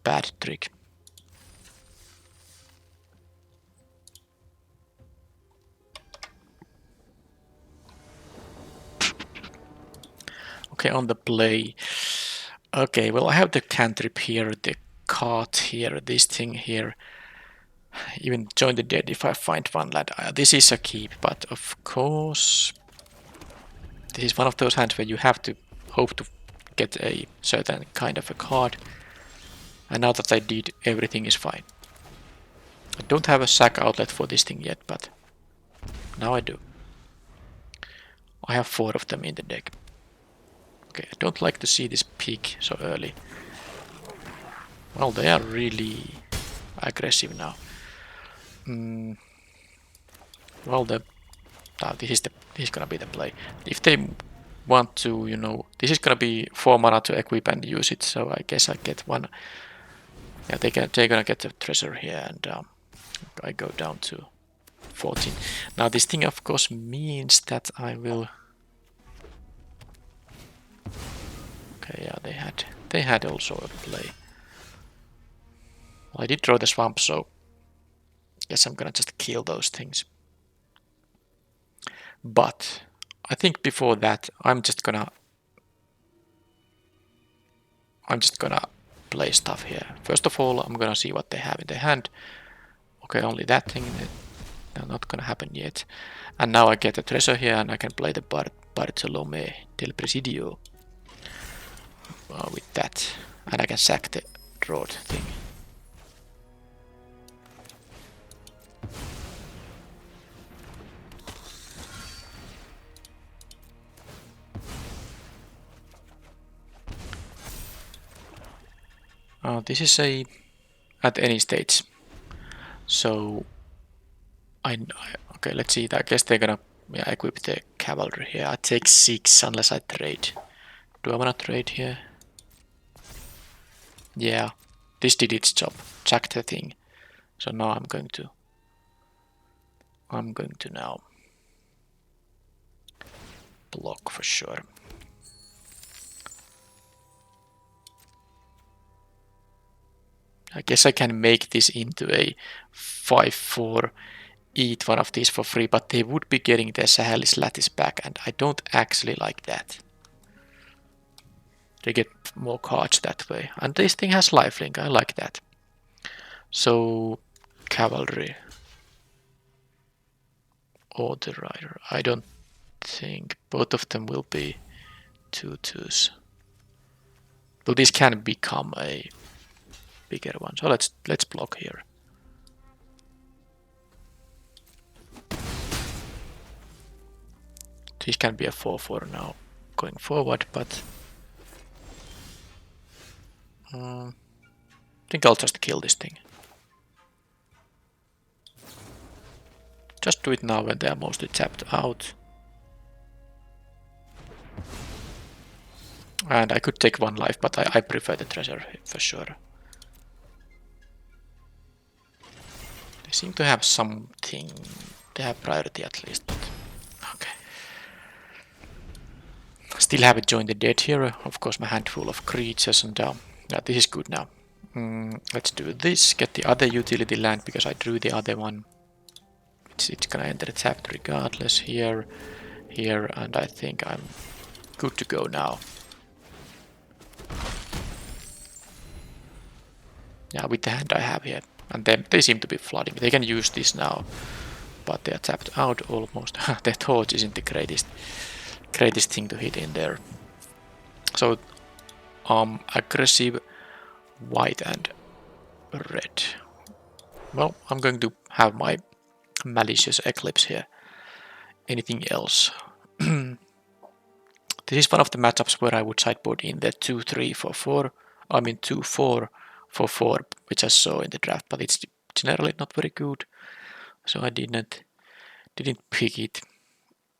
bad trick. Okay, on the play. Okay, well, I have the cantrip here, the cart here, this thing here. Even join the dead if I find one land. This is a keep, but of course, this is one of those hands where you have to hope to get a certain kind of a card. And now that I did, everything is fine. I don't have a sack outlet for this thing yet, but now I do. I have 4 of them in the deck. Okay, I don't like to see this peak so early. Well, they are really aggressive now. Well, this is gonna be the play. If they want to, this is gonna be 4 mana to equip and use it, so I guess I get one Yeah, they're gonna get the treasure here, and I go down to 14. Now this thing of course means that I will... Okay, yeah, they had also a play. Well, I did draw the swamp, so guess I'm gonna just kill those things. But I think before that I'm just gonna play stuff here. First of all, I'm gonna see what they have in their hand. Okay, only that thing. Not gonna happen yet. And now I get a treasure here, and I can play the Bartolome del Presidio with that, and I can sack the Draught thing. This is a at any stage. So okay, let's see. I guess they're gonna equip the cavalry here. I take 6 unless I trade. Do I wanna trade here? Yeah, this did its job. Jack the thing. So now I'm going to now block for sure. I guess I can make this into a 5-4, eat one of these for free, but they would be getting their Sahelis lattice back, and I don't actually like that. They get more cards that way. And this thing has lifelink, I like that. So, cavalry. Or the rider. I don't think both of them will be 2/2s. But this can become a bigger one. So let's block here. This can be a 4/4 now going forward, but I think I'll just kill this thing. Just do it now when they are mostly tapped out. And I could take 1 life, but I prefer the treasure for sure. They seem to have something. They have priority at least, but okay. Still haven't joined the dead here. Of course, my handful of creatures, and yeah, this is good now. Let's do this. Get the other utility land because I drew the other one. It's gonna enter the tap regardless here, and I think I'm good to go now. Yeah, with the hand I have here. And then they seem to be flooding. They can use this now, but they are tapped out almost. Their torch isn't the greatest thing to hit in there. So aggressive white and red. Well, I'm going to have my malicious eclipse here. Anything else? This is one of the matchups where I would sideboard in the 2-3 for 4. I mean 2-4 for 4, which I saw in the draft, but it's generally not very good. So I didn't pick it.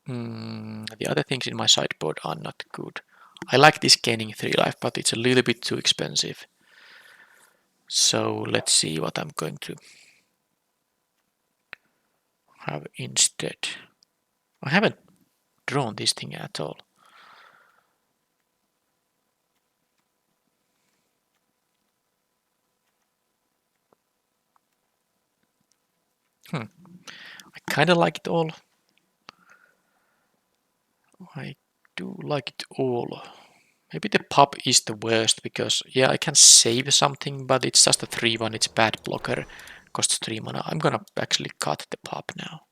The other things in my sideboard are not good. I like this gaining 3 life, but it's a little bit too expensive. So let's see what I'm going to have instead. I haven't drawn this thing at all. I kind of like it all. I do like it all. Maybe the pop is the worst because, yeah, I can save something, but it's just a 3/1, it's bad blocker, costs 3 mana. I'm gonna actually cut the pop now.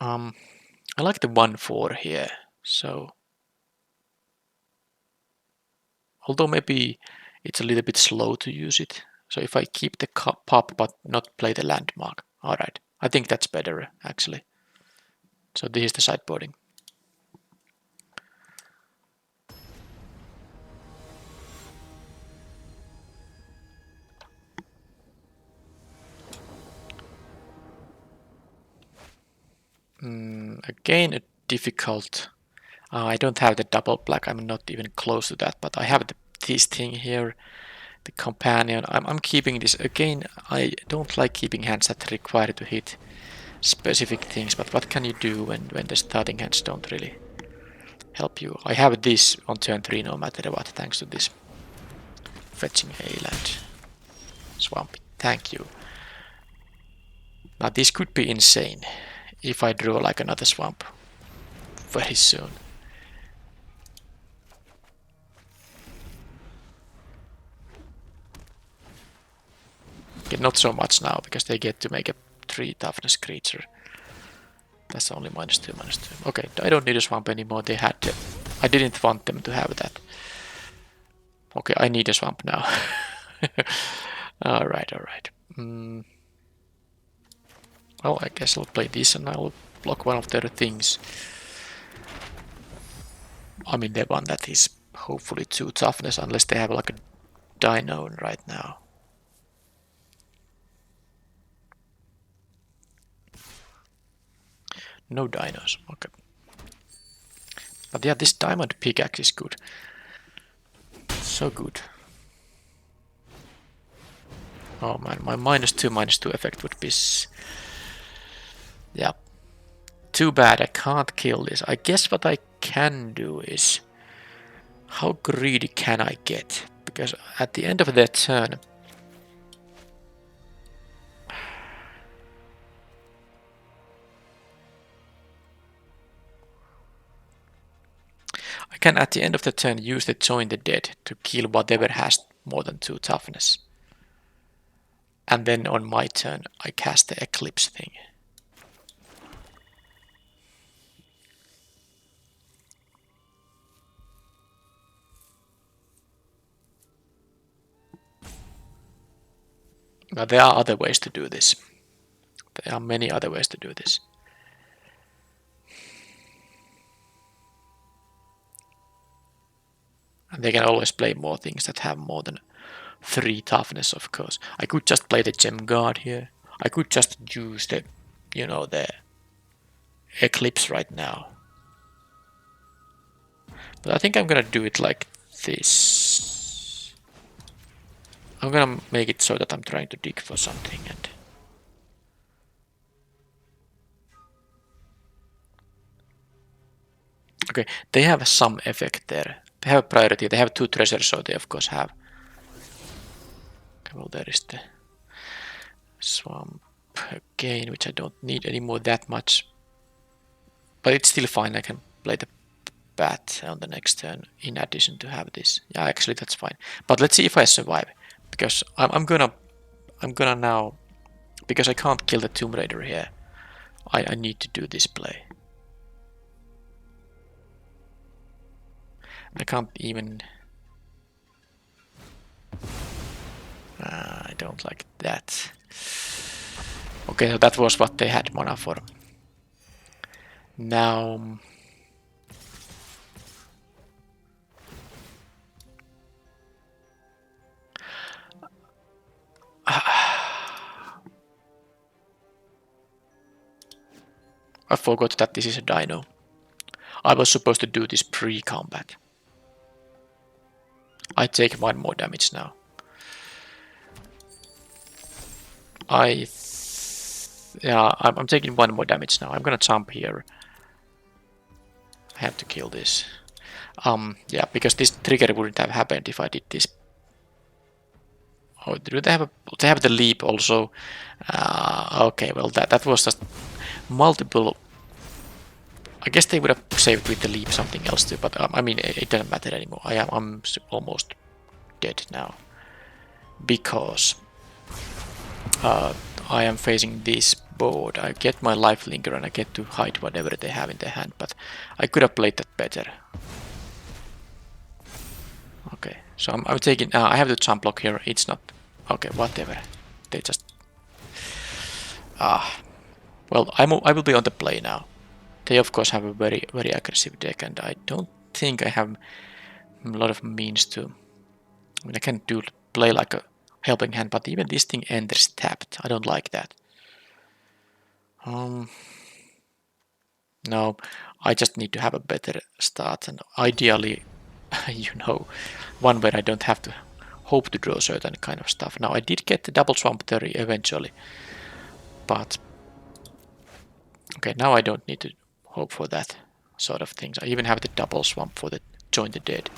I like the 1/4 here, so... Although maybe it's a little bit slow to use it. So if I keep the pop but not play the landmark. Alright, I think that's better actually. So this is the sideboarding. Again, a difficult... I don't have the double black, I'm not even close to that, but I have this thing here. The companion. I'm keeping this again. I don't like keeping hands that require to hit specific things, but what can you do when the starting hands don't really help you? I have this on turn 3 no matter what, thanks to this fetching a land. Swampy. Thank you. Now this could be insane if I draw like another swamp very soon. Okay, not so much now because they get to make a 3 toughness creature. That's only -2, -2. Okay, I don't need a swamp anymore. They had to. I didn't want them to have that. Okay, I need a swamp now. Alright, alright. Well, I guess I'll play this and I'll block one of their things. I mean, the one that is hopefully 2 toughness, unless they have like a dino right now. No dinos, okay. But yeah, this diamond pickaxe is good. So good. Oh man, my -2 effect would be... Yeah. Too bad, I can't kill this. I guess what I can do is... How greedy can I get? Because at the end of their turn... I can at the end of the turn use the Join the Dead to kill whatever has more than 2 toughness. And then on my turn I cast the Eclipse thing. Now there are other ways to do this. There are many other ways to do this. And they can always play more things that have more than 3 toughness, of course. I could just play the Gem Guard here. I could just use the, you know, the Eclipse right now. But I think I'm gonna do it like this. I'm gonna make it so that I'm trying to dig for something and... Okay, they have some effect there. They have priority, they have 2 treasures, so they of course have. Okay, well there is the swamp again, which I don't need anymore that much. But it's still fine, I can play the bat on the next turn in addition to have this. Yeah, actually that's fine. But let's see if I survive. Because I'm gonna now, because I can't kill the Tomb Raider here, I need to do this play. I can't even... I don't like that. Okay, so that was what they had mana for. Now... I forgot that this is a dino. I was supposed to do this pre-combat. I take 1 more damage now. Yeah, I'm taking 1 more damage now. I'm gonna jump here. I have to kill this. Yeah, because this trigger wouldn't have happened if I did this. Oh, do they have they have the leap also? Okay, well that was just multiple. I guess they would have saved with the leap something else too, but I mean it doesn't matter anymore. I'm almost dead now because I am facing this board. I get my life linker and I get to hide whatever they have in their hand, but I could have played that better. Okay, so I'm taking. I have the jump block here. It's not okay. Whatever. They just. Well, I will be on the play now. They of course have a very aggressive deck, and I don't think I have a lot of means to. I mean, I can play like a helping hand, but even this thing enters tapped. I don't like that. No, I just need to have a better start, and ideally, you know, one where I don't have to hope to draw certain kind of stuff. Now I did get the double swamp theory eventually, but okay, now I don't need to hope for that sort of things. I even have the double swamp for the Join the Dead.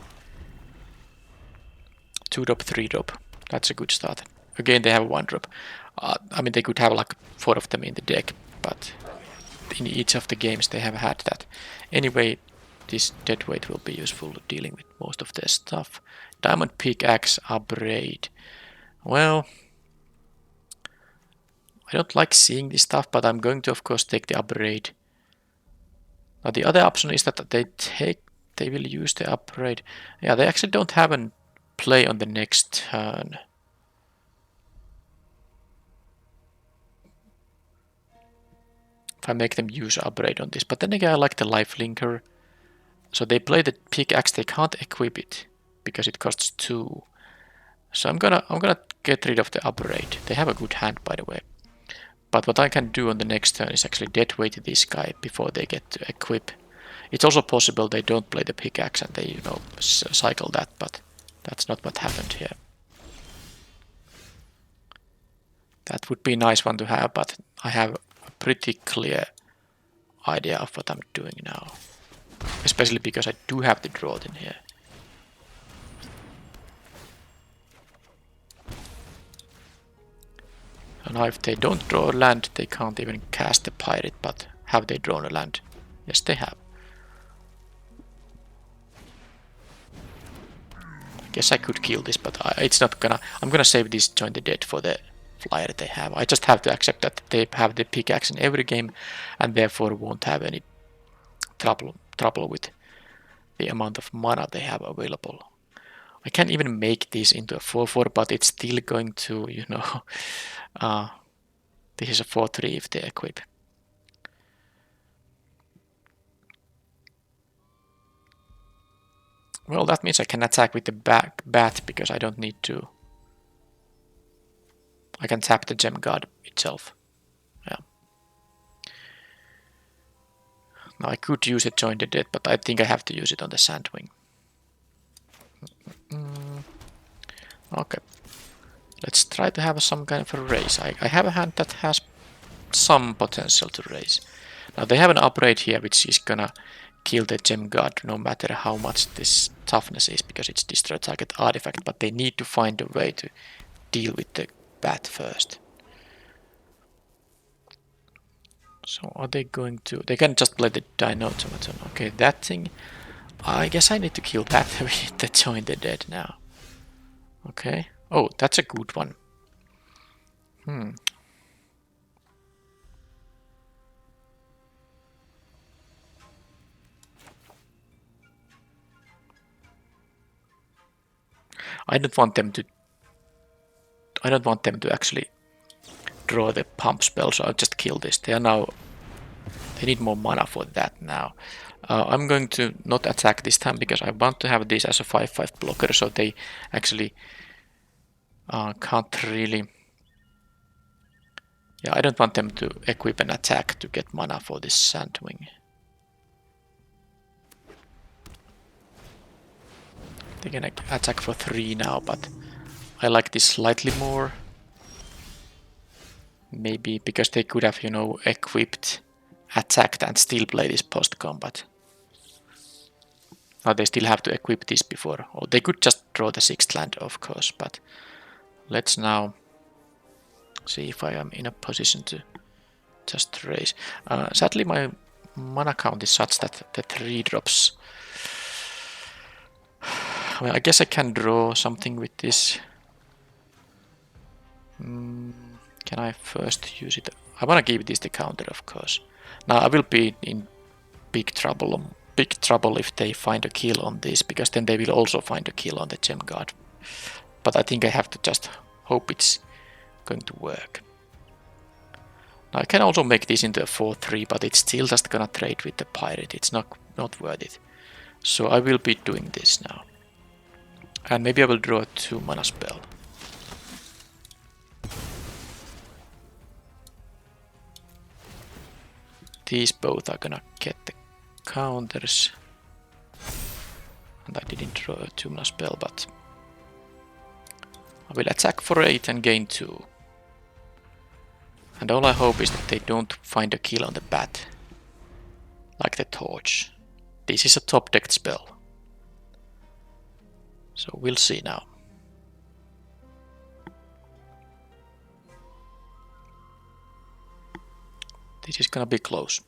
2-drop, 3-drop. That's a good start. Again, they have 1-drop. I mean, they could have like 4 of them in the deck, but in each of the games they have had that. Anyway, this deadweight will be useful dealing with most of their stuff. Diamond pickaxe upgrade. Well, I don't like seeing this stuff, but I'm going to of course take the upgrade. Now the other option is that they will use the upgrade. Yeah, they actually don't have a play on the next turn. If I make them use upgrade on this, but then again I like the life linker. So they play the pickaxe, they can't equip it because it costs 2. So I'm gonna get rid of the upgrade. They have a good hand, by the way. But what I can do on the next turn is actually deadweight this guy before they get to equip. It's also possible they don't play the pickaxe and they, you know, cycle that, but that's not what happened here. That would be a nice one to have, but I have a pretty clear idea of what I'm doing now. Especially because I do have the Draught in here. And now if they don't draw a land, they can't even cast the pirate, but have they drawn a land? Yes, they have. I guess I could kill this, but it's not gonna... I'm gonna save this Join the Dead for the flyer they have. I just have to accept that they have the pickaxe in every game, and therefore won't have any trouble with the amount of mana they have available. I can't even make this into a 4-4, but it's still going to, you know... this is a 4-3 if they equip. Well, that means I can attack with the bat because I don't need to. I can tap the gem guard itself. Yeah. Now I could use it Join the Dead, but I think I have to use it on the Sandwing. Okay. Let's try to have some kind of a raise. I have a hand that has some potential to raise. Now they have an upgrade here which is gonna kill the gem guard no matter how much this toughness is because it's destroy target artifact, but they need to find a way to deal with the bat first. So are they going to... They can just play the Dino Automaton. Okay, that thing... I guess I need to kill that with the Join the Dead now. Okay. Oh, that's a good one. I don't want them to actually draw the pump spell, so I'll just kill this. They need more mana for that now. I'm going to not attack this time because I want to have this as a 5/5 blocker, so they actually can't really... Yeah, I don't want them to equip an attack to get mana for this Sandwing. They can attack for 3 now, but I like this slightly more. Maybe because they could have, you know, equipped, attacked and still play this post-combat. Now they still have to equip this before. Or they could just draw the 6th land, of course, but let's now see if I am in a position to just raise. Sadly, my mana count is such that the 3 drops... Well, I guess I can draw something with this. Can I first use it? I want to give this the counter, of course. Now I will be in big trouble if they find a kill on this, because then they will also find a kill on the gem guard. But I think I have to just hope it's going to work. Now I can also make this into a 4-3, but it's still just gonna trade with the pirate. It's not worth it. So I will be doing this now. And maybe I will draw a 2 mana spell. These both are gonna get the counters. And I didn't draw a 2 mana spell, but I will attack for 8 and gain 2. And all I hope is that they don't find a kill on the bat. Like the torch. This is a top decked spell. So we'll see now. This is gonna be close.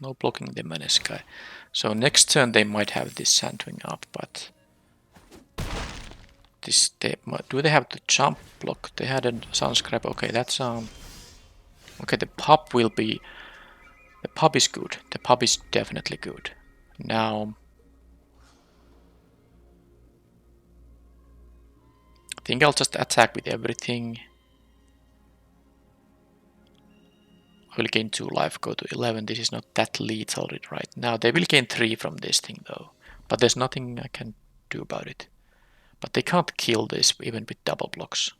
No blocking the Menace guy. So next turn they might have this Sandwing up, but this do they have to jump block? They had a Sunscrap. Okay, that's okay. The pub will be. The pub is good. The pub is definitely good. Now, I think I'll just attack with everything. I will gain 2 life, go to 11. This is not that lethal right now. They will gain 3 from this thing though. But there's nothing I can do about it. But they can't kill this even with double blocks.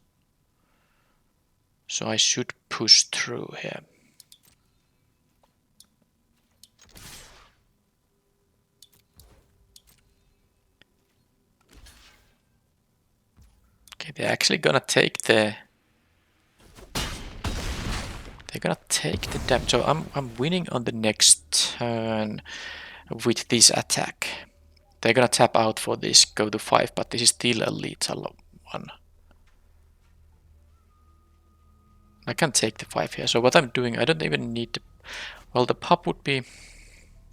So I should push through here. Okay, they're actually gonna take the... They're gonna take the damage. So I'm winning on the next turn with this attack. They're gonna tap out for this, go to 5, but this is still a lethal one. I can take the 5 here. So what I'm doing, I don't even need to... Well, the pub would be...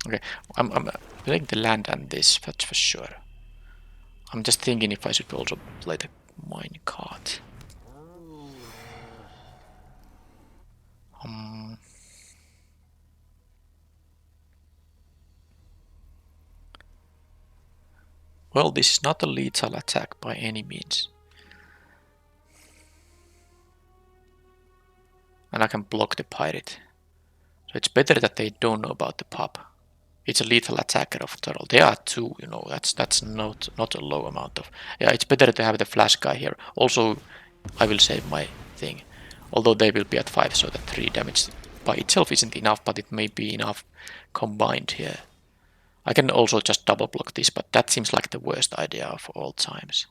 Okay, I'm playing the land and this, that's for sure. I'm just thinking if I should also play the mine card. Well, this is not a lethal attack by any means. And I can block the pirate. So it's better that they don't know about the pub. It's a lethal attacker after all. There are 2, you know, that's not a low amount of... Yeah, it's better to have the flash guy here. Also, I will save my thing. Although they will be at 5, so that 3 damage by itself isn't enough, but it may be enough combined here. I can also just double block this, but that seems like the worst idea of all times.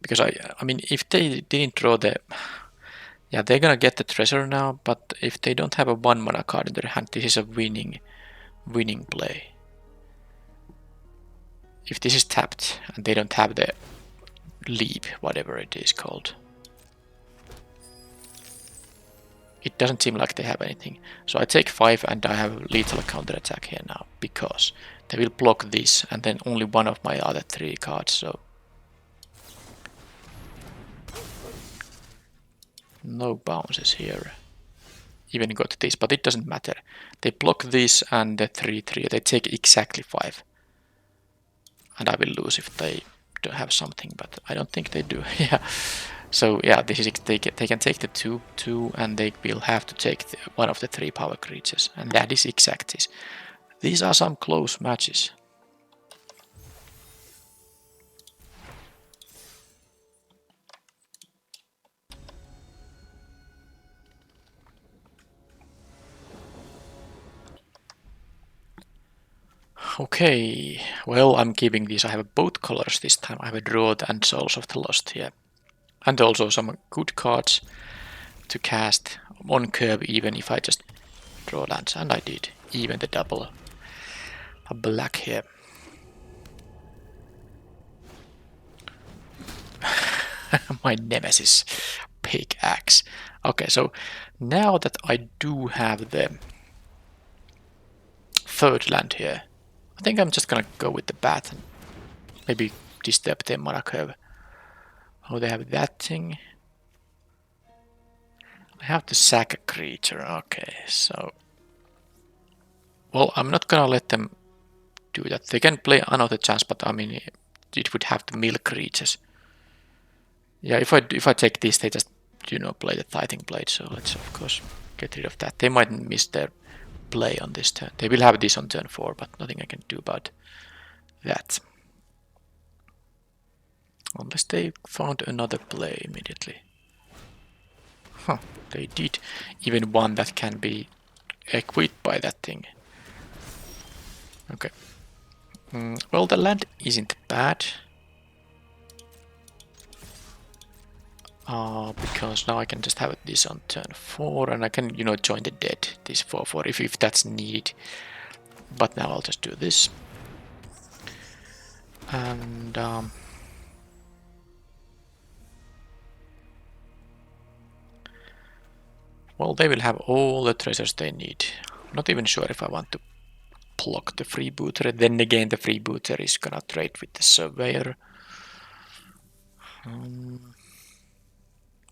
Because I mean, if they didn't draw the... Yeah, they're gonna get the treasure now, but if they don't have a 1 mana card in their hand, this is a winning play. If this is tapped and they don't have the leap, whatever it is called, it doesn't seem like they have anything. So I take 5 and I have a lethal counter attack here now, because they will block this and then only one of my other 3 cards, so no bounces here. Even got this, but it doesn't matter. They block this and the 3/3. They take exactly 5. And I will lose if they don't have something, but I don't think they do. Yeah. So yeah, this is they can take the 2/2 and they will have to take one of the 3 power creatures, and that is exact. These are some close matches. Okay, well, I'm keeping these. I have both colors this time. I have a Draught and Souls of the Lost here. And also some good cards to cast on curve, even if I just draw lands. And I did. Even the double. A black here. My nemesis. Pickaxe. Okay, so now that I do have the 3rd land here, I think I'm just gonna go with the bat and maybe disturb their mana curve. Oh, they have that thing. I have to sack a creature. Okay, so... Well, I'm not gonna let them do that. They can play another chance, but I mean, it would have to mill creatures. Yeah, if I take this, they just, you know, play the Tithing Blade, so let's of course get rid of that. They might miss their play on this turn. They will have this on turn 4, but nothing I can do about that. Unless they found another play immediately. Huh, they did. Even one that can be equipped by that thing. Okay. Well, the land isn't bad. Because now I can just have this on turn 4 and I can, you know, join the dead, this 4-4 if that's needed. But now I'll just do this. And well, they will have all the treasures they need. Not even sure if I want to block the freebooter. Then again, the freebooter is gonna trade with the surveyor.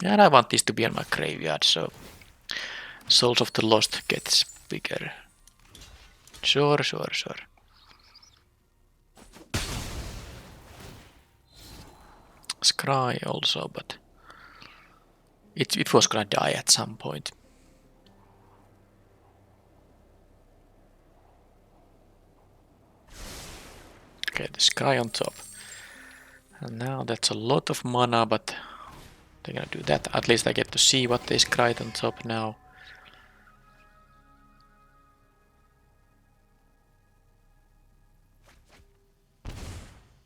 And I want this to be on my graveyard, so Souls of the Lost gets bigger. Sure. Scry also, but it was gonna die at some point. Okay, the Scry on top. And now that's a lot of mana, but they're gonna do that. At least I get to see what they Scryed on top now.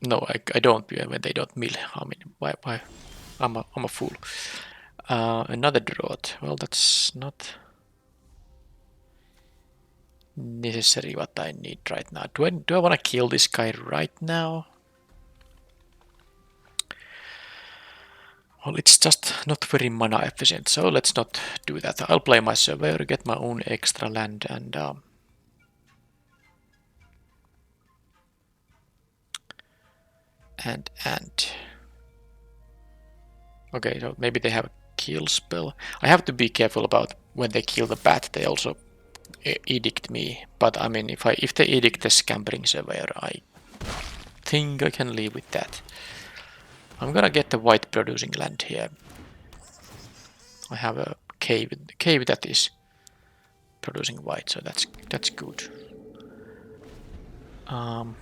No, I don't when they don't mill. I mean, why? I'm a fool. Another Draught. Well, that's not necessary what I need right now. Do I want to kill this guy right now? Well, it's just not very mana efficient, so let's not do that. I'll play my surveyor, get my own extra land, and okay, so maybe they have a kill spell. I have to be careful about when they kill the bat. They also edict me, but I mean, if they edict the scampering surveyor, I think I can live with that. I'm gonna get the white producing land here. I have a cave that is producing white, so that's good. Well,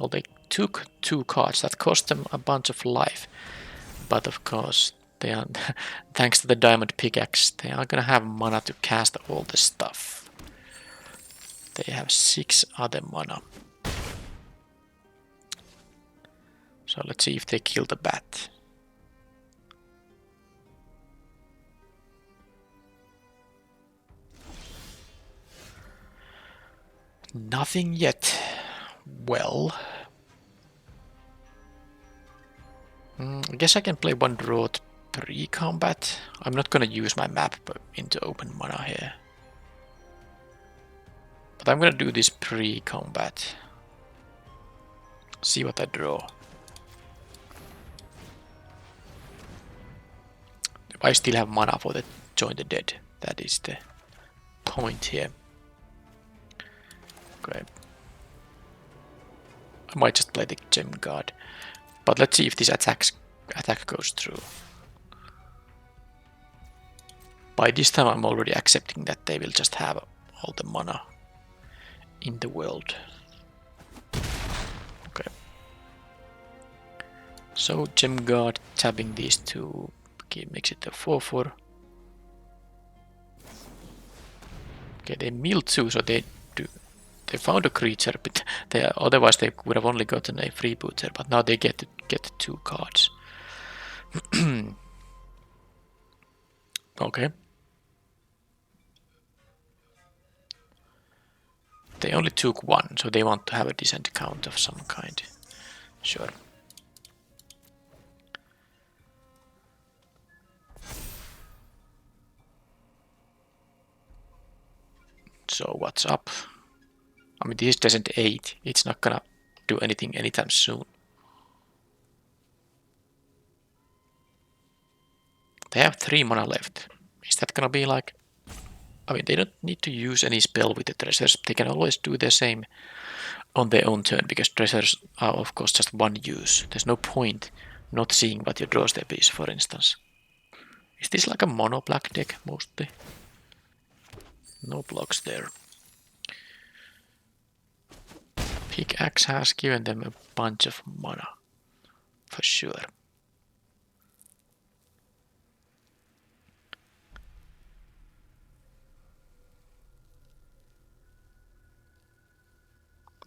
they took 2 cards that cost them a bunch of life, but of course they are thanks to the diamond pickaxe they are gonna have mana to cast all the stuff. They have 6 other mana. So let's see if they kill the bat. Nothing yet. Well, I guess I can play 1 Draught pre-combat. I'm not gonna use my map into open mana here. But I'm gonna do this pre-combat. See what I draw. I still have mana for the Join the Dead. That is the point here. Okay. I might just play the Gem Guard. But let's see if this attack goes through. By this time I'm already accepting that they will just have all the mana in the world. Okay. So Gem Guard tapping these 2 makes it a 4-4. Okay, they mill 2, so they found a creature, but otherwise they would have only gotten a freebooter, but now they get 2 cards. Okay. They only took 1, so they want to have a decent count of some kind. Sure. So what's up? I mean, this doesn't 8. It's not gonna do anything anytime soon. They have 3 mana left. Is that gonna be like... I mean, they don't need to use any spell with the treasures. They can always do the same on their own turn, because treasures are of course just 1 use. There's no point not seeing what your draw step is, for instance. Is this like a mono black deck mostly? No blocks there. Pickaxe has given them a bunch of mana, for sure.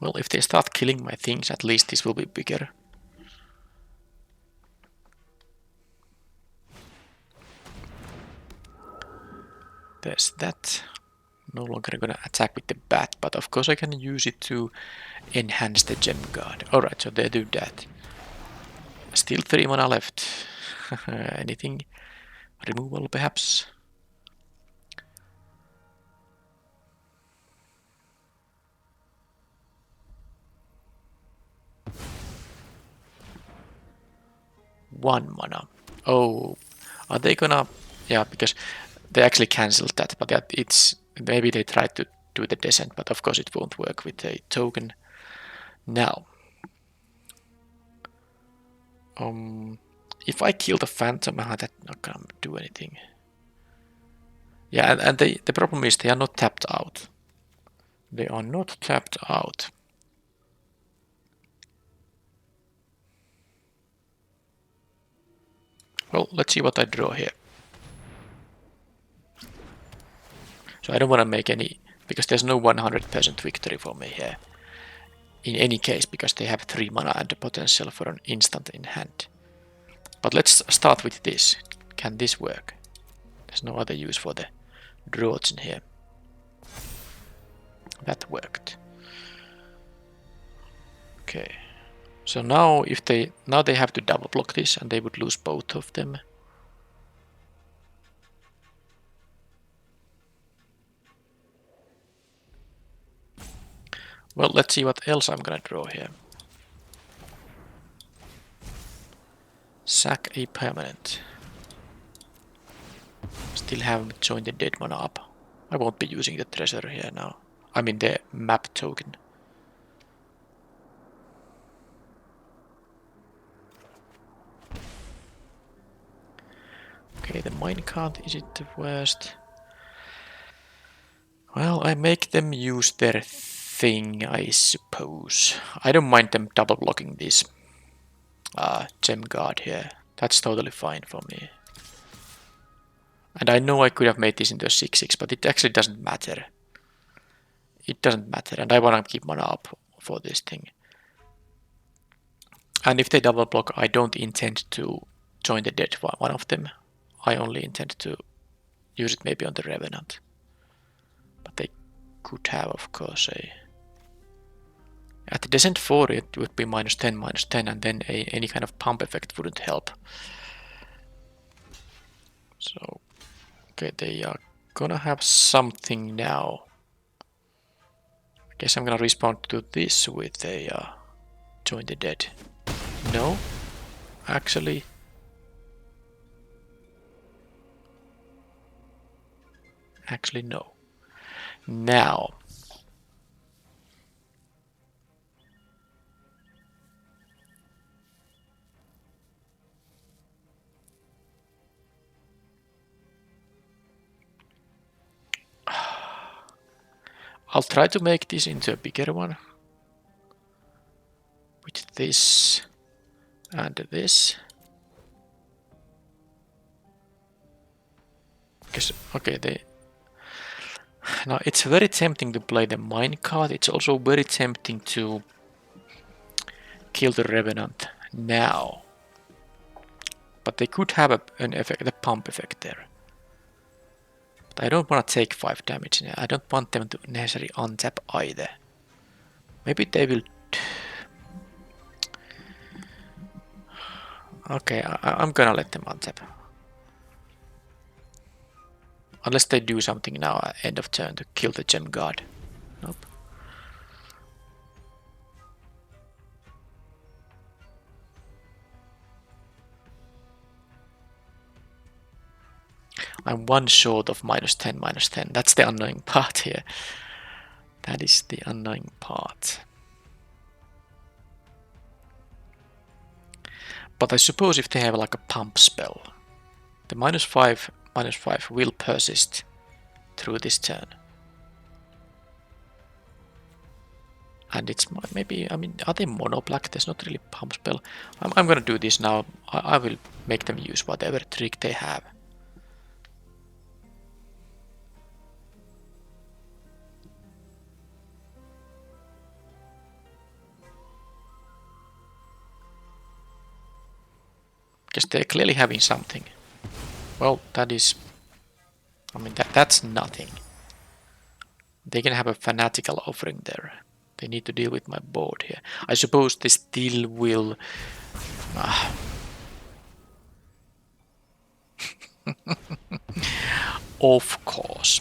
Well, if they start killing my things, at least this will be bigger. There's that. No longer gonna attack with the bat, but of course I can use it to enhance the gem guard. Alright, so they do that. Still 3 mana left. Anything? Removal perhaps? One mana. Oh, are they gonna... Yeah, because they actually cancelled that, but it's... Maybe they tried to do the descent, but of course it won't work with a token. Now, if I kill the Phantom, that's not gonna do anything. Yeah, and the problem is they are not tapped out. They are not tapped out. Well, let's see what I draw here. So I don't want to make any, because there's no 100% victory for me here. In any case, because they have 3 mana and the potential for an instant in hand. But let's start with this. Can this work? There's no other use for the Draughts in here. That worked. Okay. So now if they have to double block this and they would lose both of them. Well, let's see what else I'm gonna draw here. Sack a permanent. Still haven't joined the dead mana up. I won't be using the treasure here now. I mean the map token. Okay, the minecart, is it the worst? Well, I make them use their thing, I suppose. I don't mind them double blocking this gem guard here. That's totally fine for me. And I know I could have made this into a 6/6, but it actually doesn't matter. It doesn't matter, and I want to keep mana up for this thing. And if they double block, I don't intend to join the dead one of them. I only intend to use it maybe on the Revenant. But they could have, of course, a... At the Descent 4 it would be -10, and then any kind of pump effect wouldn't help. So, okay, they are gonna have something now. I guess I'm gonna respond to this with a join the dead. No, actually... Actually, no. Now... I'll try to make this into a bigger one. With this and this. Because, okay, now it's very tempting to play the minecart. It's also very tempting to kill the Revenant now. But they could have an effect, the pump effect there. But I don't want to take 5 damage. I don't want them to necessarily untap either. Maybe they will... Okay, I'm gonna let them untap. Unless they do something now at end of turn to kill the gem guard. Nope. I'm one short of -10. That's the annoying part here. That is the annoying part. But I suppose if they have like a pump spell, the -5 will persist through this turn. And it's maybe, I mean, are they mono black? There's not really pump spell. I'm gonna do this now. I will make them use whatever trick they have. Because they're clearly having something. Well, that is... I mean, that's nothing. They can have a fanatical offering there. They need to deal with my board here. I suppose they still will... Of course.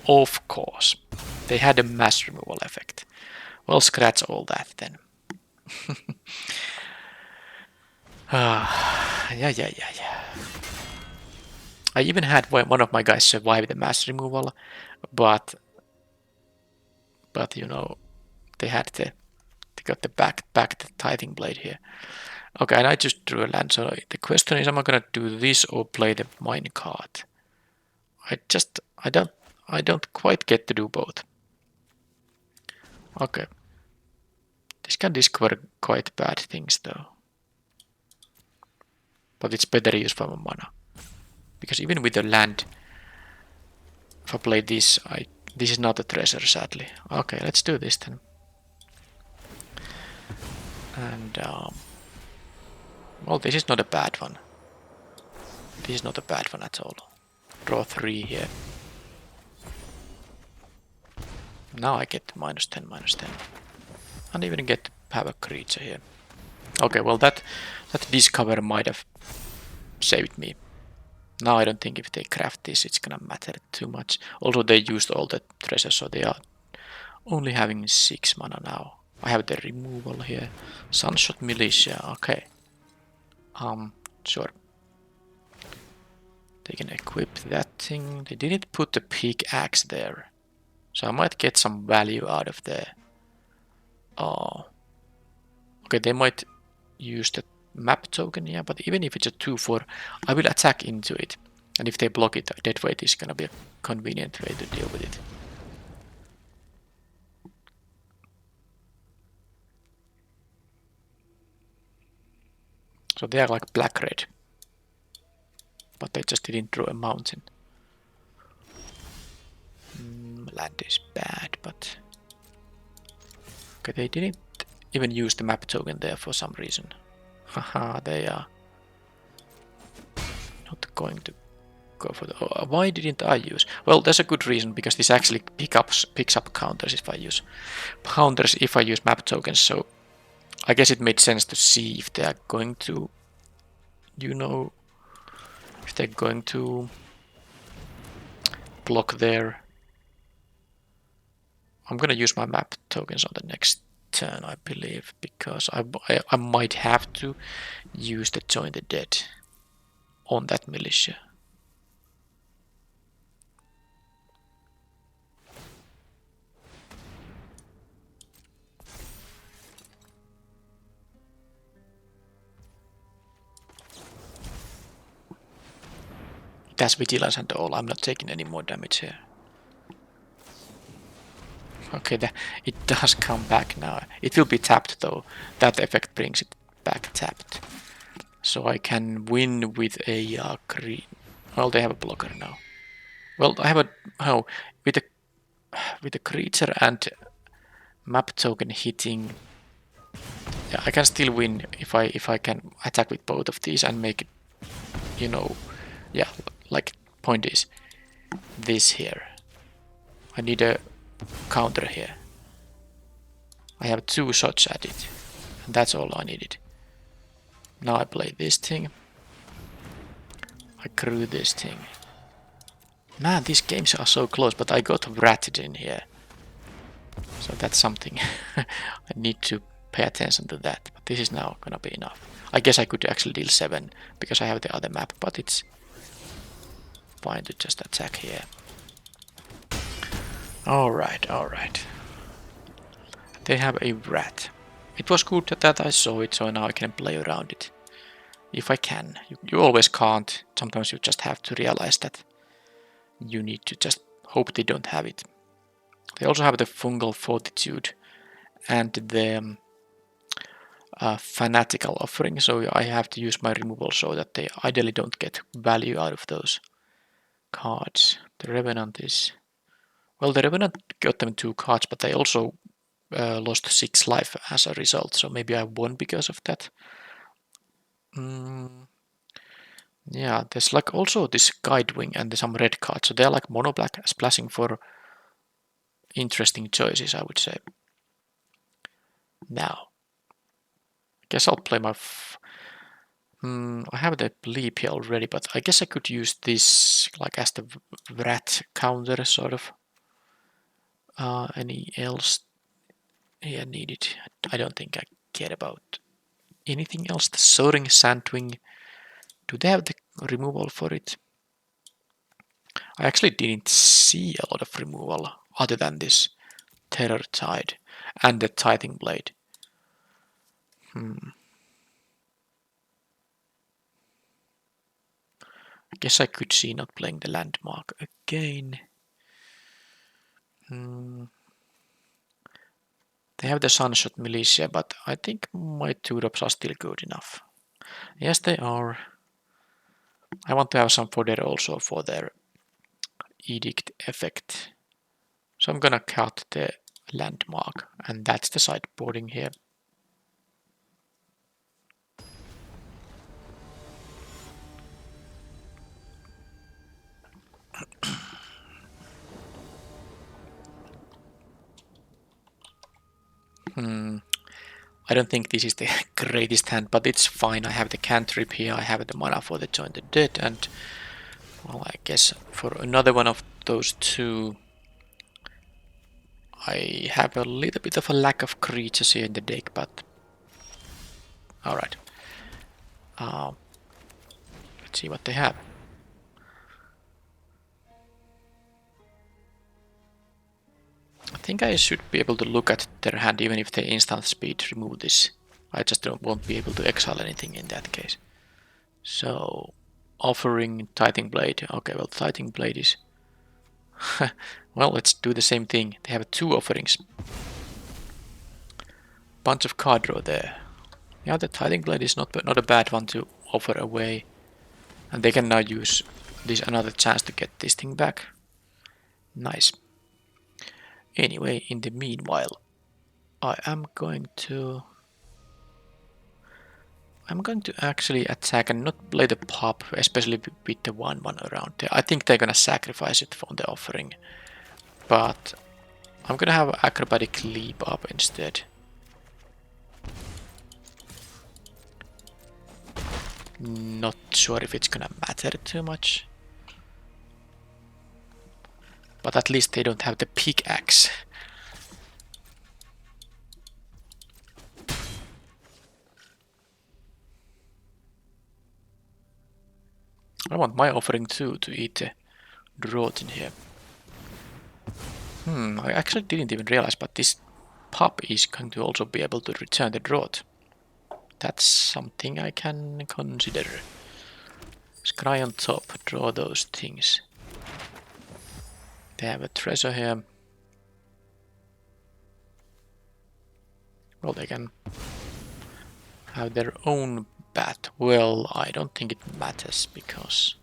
Of course. They had a mass removal effect. Well, scratch all that then. Yeah. I even had one of my guys survive the mass removal, but you know, they got the back the tithing blade here. Okay, and I just drew a land. So the question is, am I gonna do this or play the mine card? I don't quite get to do both. Okay. This can discover quite bad things though. But it's better use for my mana. Because even with the land, if I play this, this is not a treasure sadly. Okay, let's do this then. And well, this is not a bad one. This is not a bad one at all. Draw 3 here. Now I get -10, -10. And even get to have a creature here. Okay, well that discover might have saved me. Now I don't think if they craft this it's gonna matter too much. Also they used all the treasures, so they are only having 6 mana now. I have the removal here. Sunshot Militia, okay. Sure. They can equip that thing. They didn't put the pickaxe there. So I might get some value out of the... okay, they might use the map token, yeah, but even if it's a 2/4, I will attack into it. And if they block it, dead weight is gonna be a convenient way to deal with it. So they are like black-red. But they just didn't draw a mountain. Land is bad, but... okay, they didn't even use the map token there for some reason. Haha, they are not going to go for the... oh, why didn't I use? Well, there's a good reason, because this actually picks up counters if I use map tokens, so I guess it made sense to see if they are going to, you know, if they're going to block there. I'm gonna use my map tokens on the next turn, I believe, because I might have to use the Join the Dead on that militia. That's vigilance and all. I'm not taking any more damage here. Okay, it does come back now. It will be tapped though. That effect brings it back tapped. So I can win with a green. Well, they have a blocker now. Well, I have a... oh, with a creature and map token hitting... yeah, I can still win if I can attack with both of these and make it, you know... yeah, like, point is this here. I need a counter here. I have 2 shots at it, and that's all I needed. Now I play this thing. I grew this thing. Man, these games are so close, but I got ratted in here. So that's something. I need to pay attention to that, but this is now gonna be enough. I guess I could actually deal 7, because I have the other map, but it's fine to just attack here. Alright. They have a rat. It was good that I saw it, so now I can play around it. If I can. You always can't. Sometimes you just have to realize that you need to just hope they don't have it. They also have the Fungal Fortitude and the Fanatical Offering, so I have to use my removal so that they ideally don't get value out of those cards. The Revenant is... well, the Revenant got them 2 cards, but they also lost 6 life as a result, so maybe I won because of that. Yeah, there's like also this guide wing and some red cards, so they're like mono black splashing for interesting choices, I would say. Now, I guess I'll play my. I have the bleep here already, but I guess I could use this like as the rat counter, sort of. Any else here needed? I don't think I care about anything else. The soaring sandwing. Do they have the removal for it? I actually didn't see a lot of removal other than this terror tide and the tithing blade. I guess I could see not playing the landmark again. They have the Sunshot Militia, but I think my 2-drops are still good enough. Yes, they are. I want to have some fodder also for their edict effect. So I'm gonna cut the landmark, and that's the sideboarding here. I don't think this is the greatest hand, but it's fine. I have the cantrip here, I have the mana for the Join the Dead, and well, I guess for another one of those two, I have a little bit of a lack of creatures here in the deck, but alright. Let's see what they have. I think I should be able to look at their hand even if they instant speed remove this. I just won't be able to exile anything in that case. So, offering Tithing Blade. Okay, well, Tithing Blade is... well, let's do the same thing. They have 2 offerings. Bunch of card draw there. Yeah, the Tithing Blade is not a bad one to offer away. And they can now use this another chance to get this thing back. Nice. Anyway, in the meanwhile, I'm going to actually attack and not play the pop, especially with the 1-1 around there. I think they're gonna sacrifice it from the offering. But I'm gonna have Acrobatic Leap up instead. Not sure if it's gonna matter too much. But at least they don't have the pickaxe. I want my offering too to eat the Draught in here. I actually didn't even realize, but this pop is going to also be able to return the Draught. That's something I can consider. Scry on top, draw those things. They have a treasure here. Well, they can have their own bat. Well, I don't think it matters because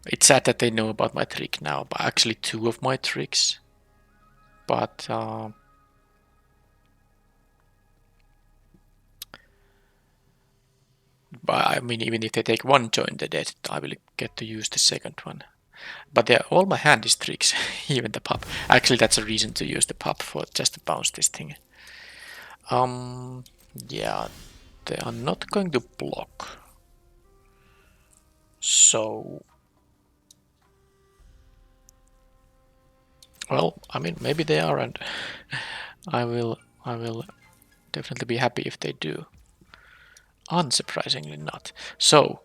it's sad that they know about my trick now, but actually 2 of my tricks. But I mean, even if they take 1 Join the Dead, I will get to use the second one. But all my hand is tricks, even the pop. Actually, that's a reason to use the pop for just to bounce this thing. Yeah, they are not going to block. So, well, I mean, maybe they are, and I will definitely be happy if they do. Unsurprisingly not. So,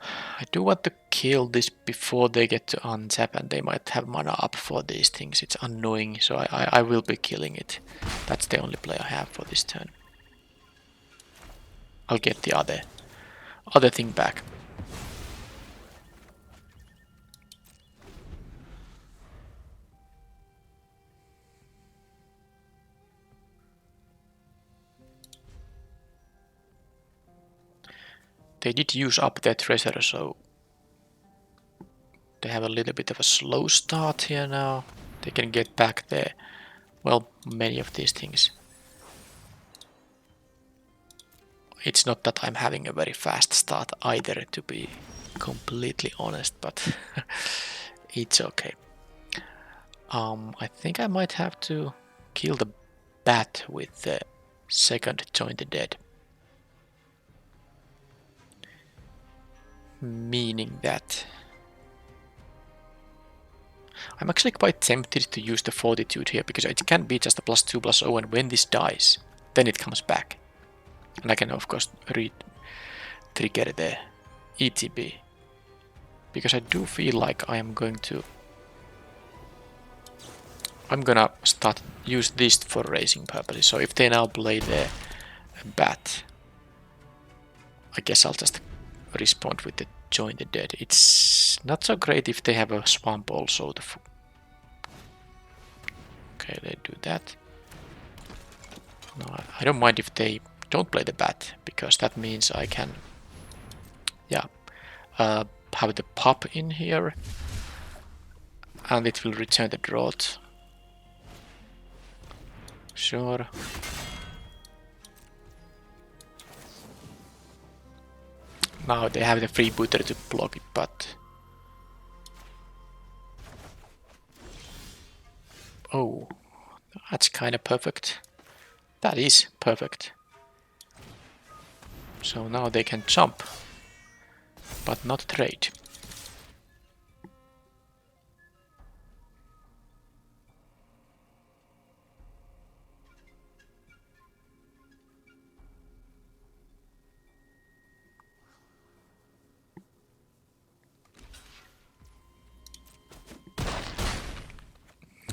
I do want to kill this before they get to untap, and they might have mana up for these things. It's annoying, so I will be killing it. That's the only play I have for this turn. I'll get the other thing back. They did use up their treasure, so they have a little bit of a slow start here now. They can get back there. Well, many of these things. It's not that I'm having a very fast start either, to be completely honest, but it's okay. I think I might have to kill the bat with the second Join the Dead. Meaning that I'm actually quite tempted to use the Fortitude here, because it can be just a +2/+0, and when this dies, then it comes back. And I can of course trigger the ETB. Because I do feel like I'm gonna start use this for racing purposes. So if they now play the bat, I guess I'll just respond with the Join the Dead. It's not so great if they have a swamp also. Okay, they do that. No, I don't mind if they don't play the bat, because that means I can, yeah, have the pop in here, and it will return the Draught. Sure. Now they have the freebooter to block it, but oh, that's kind of perfect. That is perfect. So now they can jump, but not trade.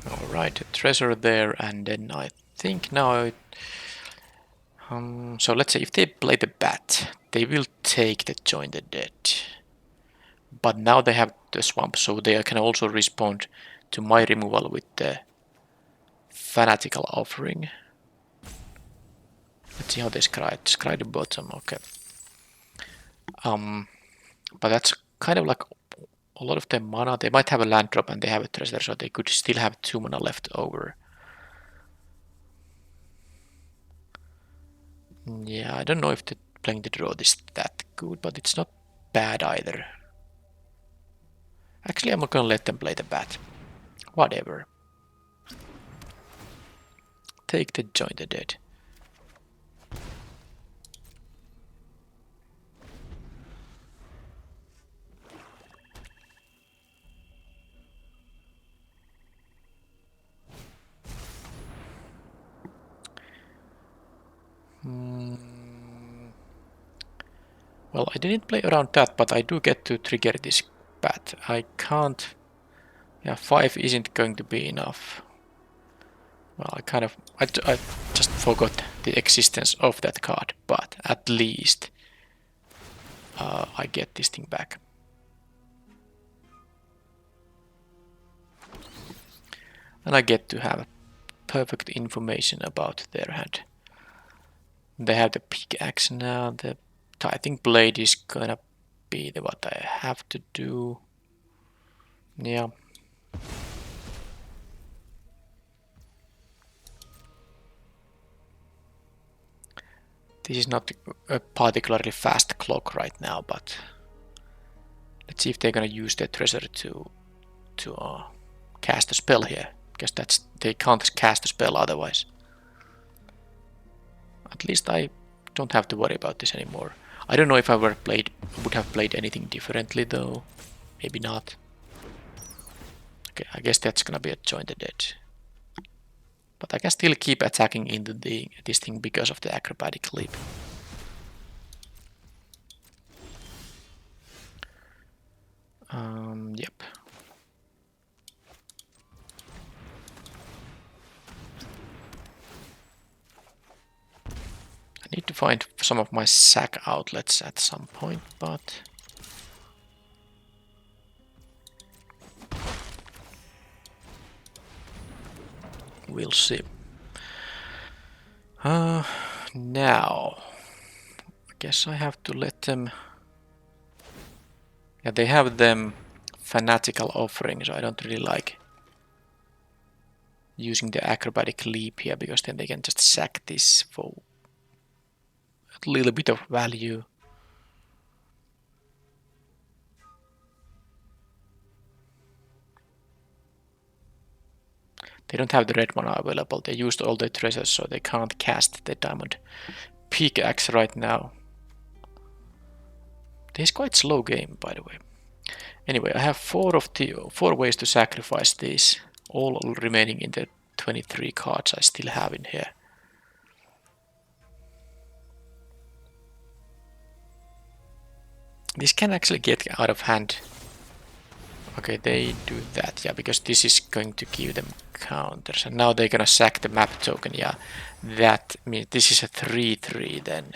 Alright, a treasure there, and then I think now so let's say if they play the bat, they will take the Join the Dead. But now they have the swamp, so they can also respond to my removal with the Fanatical Offering. Let's see how they scry the bottom, okay. But that's kind of like a lot of their mana. They might have a land drop and they have a treasure, so they could still have 2 mana left over. Yeah, I don't know if playing the Draught is that good, but it's not bad either. Actually, I'm not gonna let them play the bat. Whatever. Take the Join the Dead. Well, I didn't play around that, but I do get to trigger this bat. I can't... Yeah, 5 isn't going to be enough. Well, I just forgot the existence of that card, but at least I get this thing back. And I get to have perfect information about their hand. They have the pickaxe now. The Tithing Blade is gonna be what I have to do. Yeah. This is not a particularly fast clock right now, but let's see if they're gonna use their treasure to cast a spell here, because they can't cast a spell otherwise. At least I don't have to worry about this anymore. I don't know if I would have played anything differently though. Maybe not. Okay, I guess that's gonna be a Join the Dead. But I can still keep attacking into this thing because of the acrobatic leap. Yep. I need to find some of my sack outlets at some point, but we'll see. Now, I guess I have to let them... Yeah, they have them Fanatical Offering, so I don't really like using the acrobatic leap here, because then they can just sack this for a little bit of value. They don't have the red mana available. They used all their treasures, so they can't cast the diamond pickaxe right now. This is quite slow game, by the way. Anyway, I have four ways to sacrifice these, all remaining in the 23 cards I still have in here. This can actually get out of hand. Okay, they do that, yeah, because this is going to give them counters. And now they're gonna sack the map token, yeah. That means this is a 3-3 then.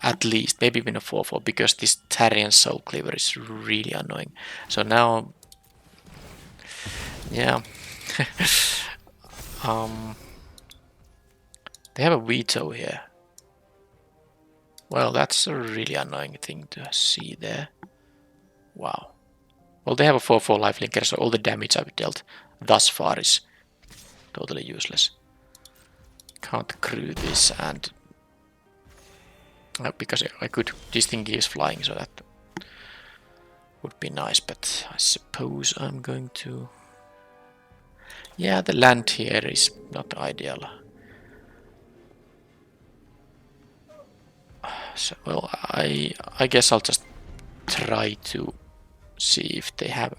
At least, maybe even a 4-4, because this Tarian Soul Cleaver is really annoying. So now... yeah. They have a veto here. Well, that's a really annoying thing to see there. Wow. Well, they have a 4-4 lifelinker, so all the damage I've dealt thus far is totally useless. Can't crew this, and because I could, this thing is flying, so that would be nice, but I suppose I'm going to... yeah, the land here is not ideal. So, well, I guess I'll just try to see if they have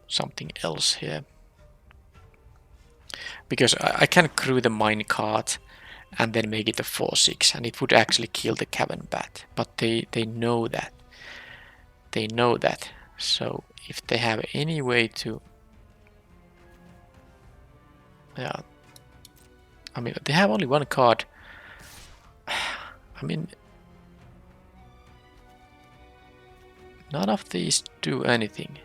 something else here. Because I can crew the minecart and then make it a 4-6, and it would actually kill the cavern bat. But they know that. They know that. So if they have any way to... yeah. I mean, they have only one card. I mean... none of these do anything.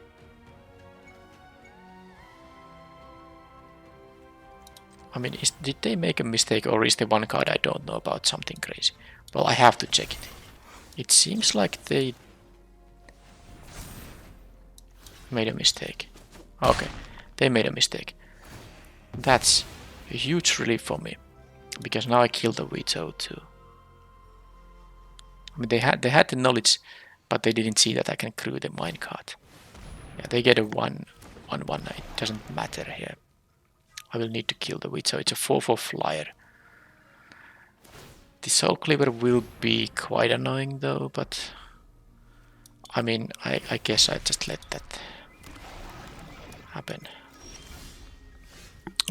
I mean, did they make a mistake, or is the one card I don't know about something crazy? Well, I have to check it. It seems like they made a mistake. Okay, they made a mistake. That's a huge relief for me, because now I killed the veto too. I mean, they had the knowledge, but they didn't see that I can crew the minecart. Yeah, they get a 1/1. It doesn't matter here. I will need to kill the witch, so it's a 4-4 flyer. The Soul Cleaver will be quite annoying though, but I mean, I guess I just let that happen.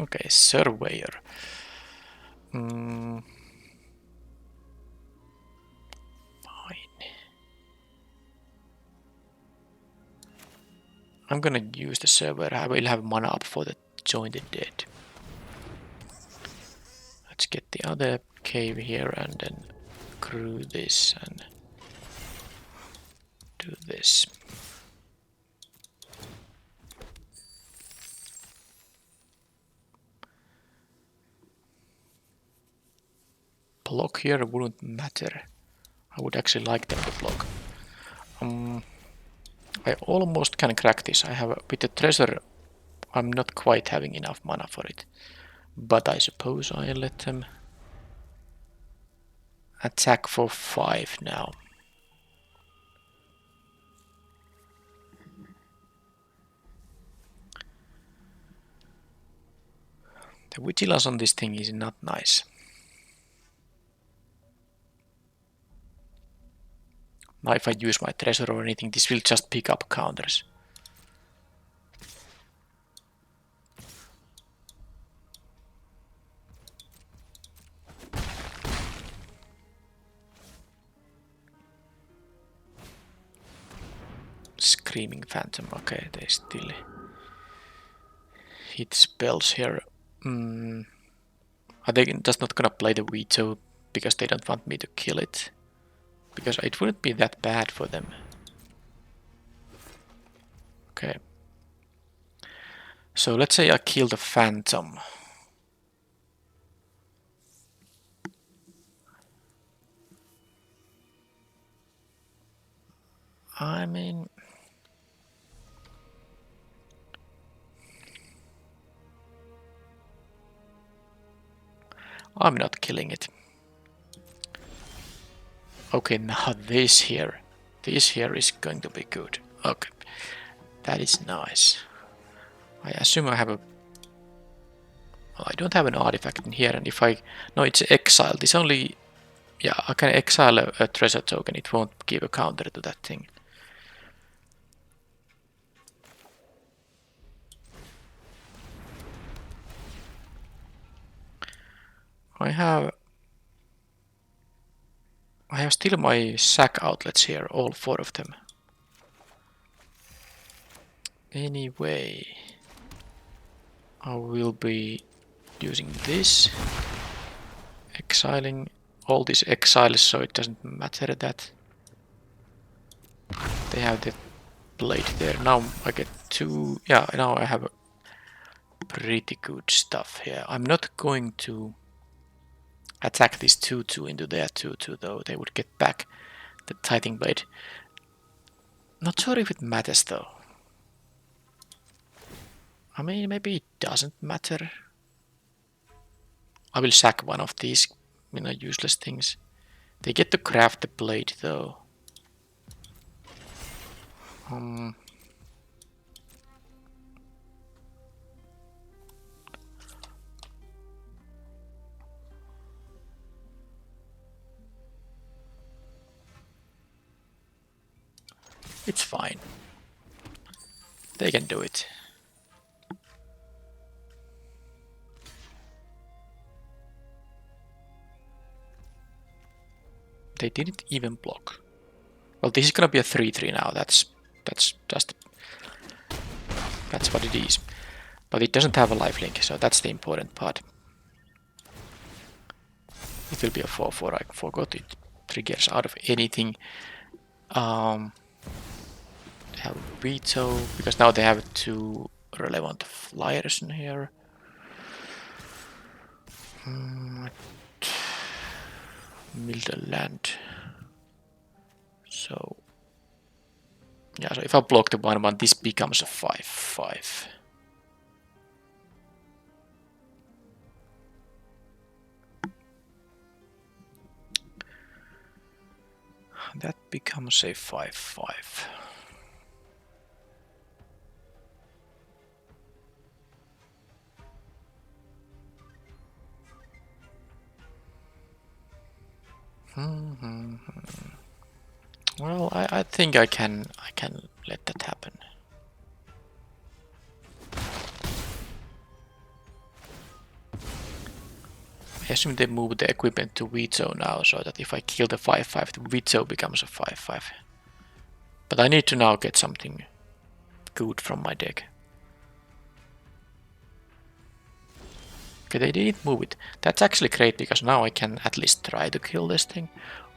Okay, Surveyor. Fine. I'm gonna use the Surveyor. I will have mana up for the Join the Dead. Let's get the other cave here and then crew this and do this. Block here wouldn't matter. I would actually like them to block. I almost can crack this. I have with the treasure, I'm not quite having enough mana for it. But I suppose I'll let them attack for 5 now. The vigilance on this thing is not nice. Now if I use my treasure or anything, this will just pick up counters. Screaming Phantom, okay, they still hit spells here. Are they just not gonna play the veto because they don't want me to kill it? Because it wouldn't be that bad for them. Okay. So let's say I kill the Phantom. I mean... I'm not killing it. Okay, now this here is going to be good. Okay, that is nice. I assume I have a... Well, I don't have an artifact in here, and if I... No, it's exiled. It's only... Yeah, I can exile a treasure token. It won't give a counter to that thing. I have still my sack outlets here, all 4 of them. Anyway, I will be using this, exiling all these exiles, so it doesn't matter that they have the blade there. Now I get 2, yeah, now I have pretty good stuff here. I'm not going to attack this 2-2 into their 2-2 though, they would get back the Tithing Blade. Not sure if it matters though. I mean, maybe it doesn't matter. I will sack one of these, useless things. They get to craft the blade though. It's fine. They can do it. They didn't even block. Well, this is gonna be a 3-3 now. That's what it is. But it doesn't have a lifelink, so that's the important part. It will be a 4-4. I forgot it triggers out of anything. They have veto because now they have 2 relevant flyers in here. Land. So yeah, so if I block the 1-1, this becomes a 5-5. That becomes a 5-5. Well, I think I can let that happen. I assume they move the equipment to veto now, so that if I kill the 5-5, the veto becomes a 5-5. But I need to now get something good from my deck. Okay, they didn't move it. That's actually great, because now I can at least try to kill this thing.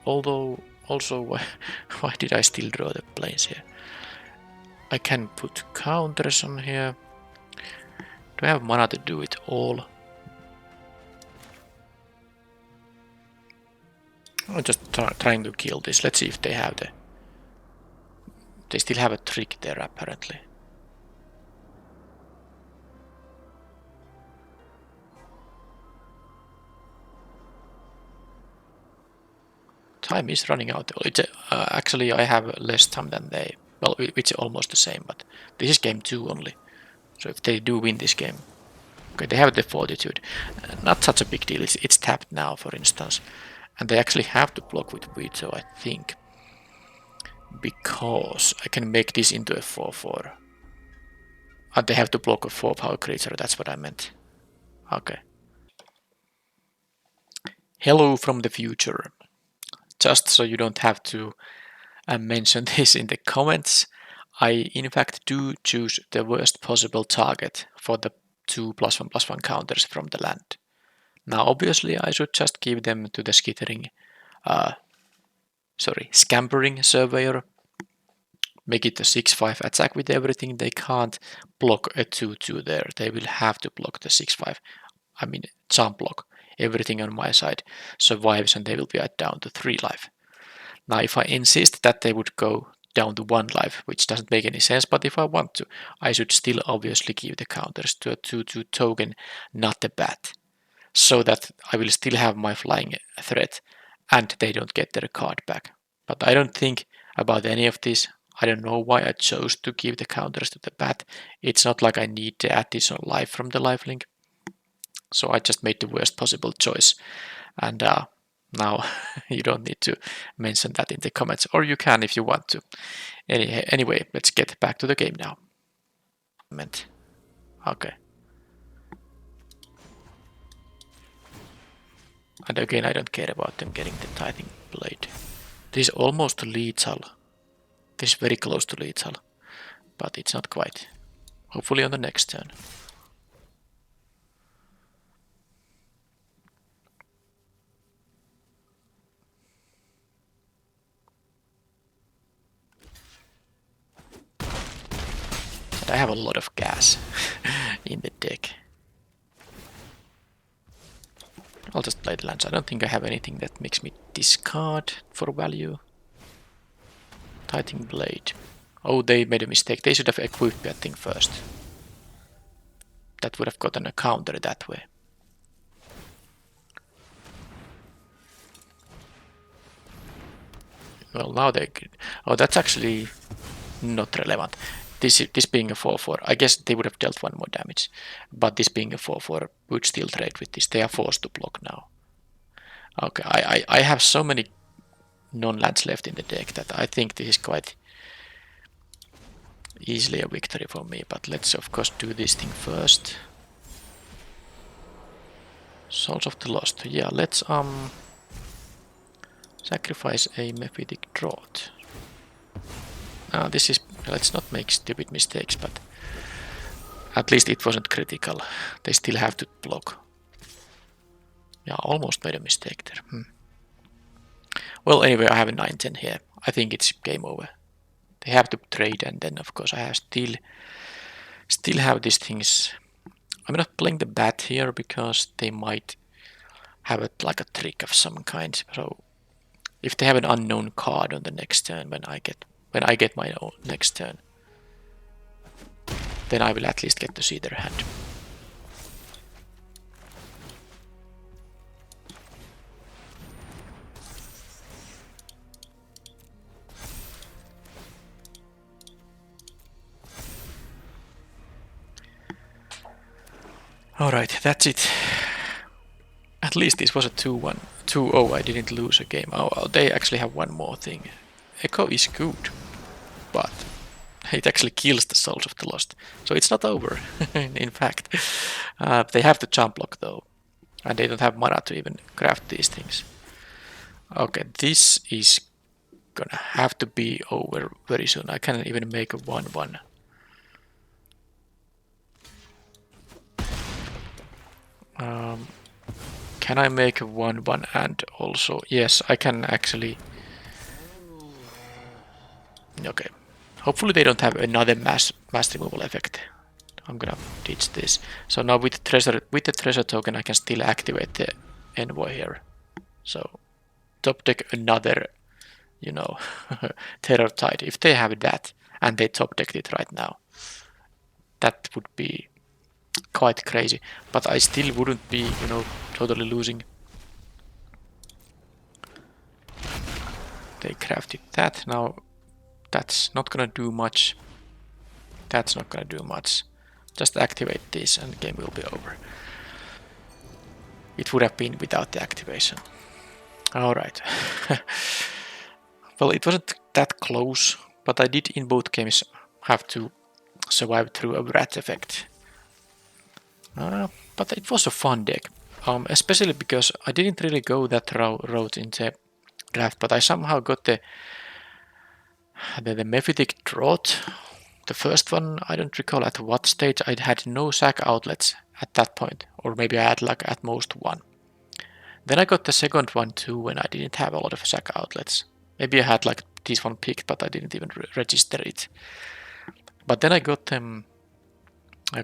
Although, also, why did I still draw the planes here? I can put counters on here. Do I have mana to do it all? I'm just trying to kill this. Let's see if they have the... They still have a trick there, apparently. Time is running out. It's, actually, I have less time than they... Well, it's almost the same, but this is game 2 only. So if they do win this game... Okay, they have the fortitude. Not such a big deal. It's tapped now, for instance. And they actually have to block with veto, I think. Because I can make this into a 4-4. And they have to block a 4-power creature, that's what I meant. Okay. Hello from the future. Just so you don't have to mention this in the comments, I in fact do choose the worst possible target for the 2+1/+1 counters from the land. Now obviously I should just give them to the scampering surveyor. Make it a 6-5 attack with everything. They can't block a 2-2 there. They will have to block the 6-5. I mean, jump block. Everything on my side survives and they will be down to 3 life. Now, if I insist that they would go down to 1 life, which doesn't make any sense, but if I want to, I should still obviously give the counters to a 2-2 token, not the bat. so that I will still have my flying threat and they don't get their card back. But I don't think about any of this. I don't know why I chose to give the counters to the bat. It's not like I need the additional life from the lifelink. So I just made the worst possible choice. And now you don't need to mention that in the comments, or you can if you want to. Anyway, let's get back to the game now. Okay. And again, I don't care about them getting the tithing blade. This is almost lethal. This is very close to lethal, but it's not quite. Hopefully on the next turn. And I have a lot of gas in the deck. I'll just play the lands. I don't think I have anything that makes me discard for value. Tithing blade. Oh, they made a mistake. They should have equipped that thing first. That would have gotten a counter that way. Well, now they... Oh, that's actually not relevant. This being a 4-4, I guess they would have dealt 1 more damage. But this being a 4-4 would still trade with this. They are forced to block now. Okay, I have so many non-lands left in the deck that I think this is quite easily a victory for me. But let's of course do this thing first. Souls of the Lost. Yeah, let's sacrifice a Mephitic Draught. This is... Let's not make stupid mistakes, but at least it wasn't critical. They still have to block. Yeah, almost made a mistake there. Well, anyway, I have a 9-10 here. I think it's game over. They have to trade, and then of course I have still have these things. I'm not playing the bat here because they might have it like a trick of some kind. So if they have an unknown card on the next turn when I get my own next turn, then I will at least get to see their hand. Alright, that's it. At least this was a 2-1. 2-0, I didn't lose a game. Oh, they actually have one more thing. Echo is good, but it actually kills the Souls of the Lost. So it's not over, in fact. They have the jump block though, and they don't have mana to even craft these things. Okay, this is gonna have to be over very soon. I can't even make a 1-1. Can I make a 1-1 and also... Yes, I can actually... Okay. Hopefully they don't have another mass removal effect. I'm gonna ditch this. So now with the treasure token I can still activate the envoy here. So top deck another, you know, terror tide. If they have that and they top decked it right now, that would be quite crazy. But I still wouldn't be, you know, totally losing. They crafted that. Now that's not gonna do much. That's not gonna do much. Just activate this and the game will be over. It would have been without the activation. Alright. Well, it wasn't that close, but I did in both games have to survive through a rat effect. But it was a fun deck. Especially because I didn't really go that route in the draft, but I somehow got the Mephitic Draught. The first one, I don't recall at what stage. I had no sack outlets at that point, or maybe I had like at most one. Then I got the second one too when I didn't have a lot of sack outlets. Maybe I had like this one picked, but I didn't even register it. But then I got them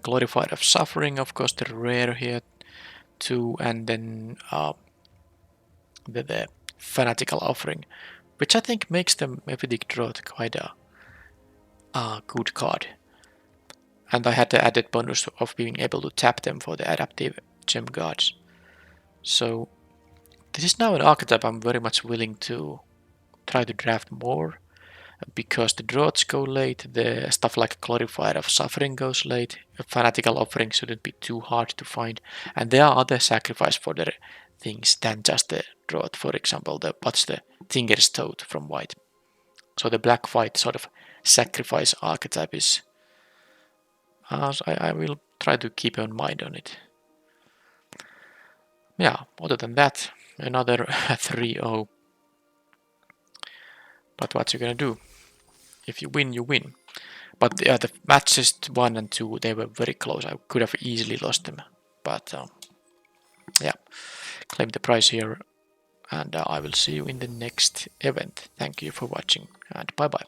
Glorified of Suffering, of course, the rare here too, and then the Fanatical Offering, which I think makes the Mephitic Draught quite a good card. And I had the added bonus of being able to tap them for the adaptive gem guards. So this is now an archetype I'm very much willing to try to draft more, because the Draughts go late, the stuff like Glorifier of Suffering goes late, a Fanatical Offering shouldn't be too hard to find, and there are other sacrifice fodder things than just the Draught. For example, what's the Tinker's Toad from white. So the black-white sort of sacrifice archetype is... so I will try to keep in mind on it. Yeah, other than that, another 3-0. But what you gonna do? If you win, you win. But the matches 1 and 2, they were very close. I could have easily lost them. But yeah, claim the prize here. And I will see you in the next event. Thank you for watching, and bye bye.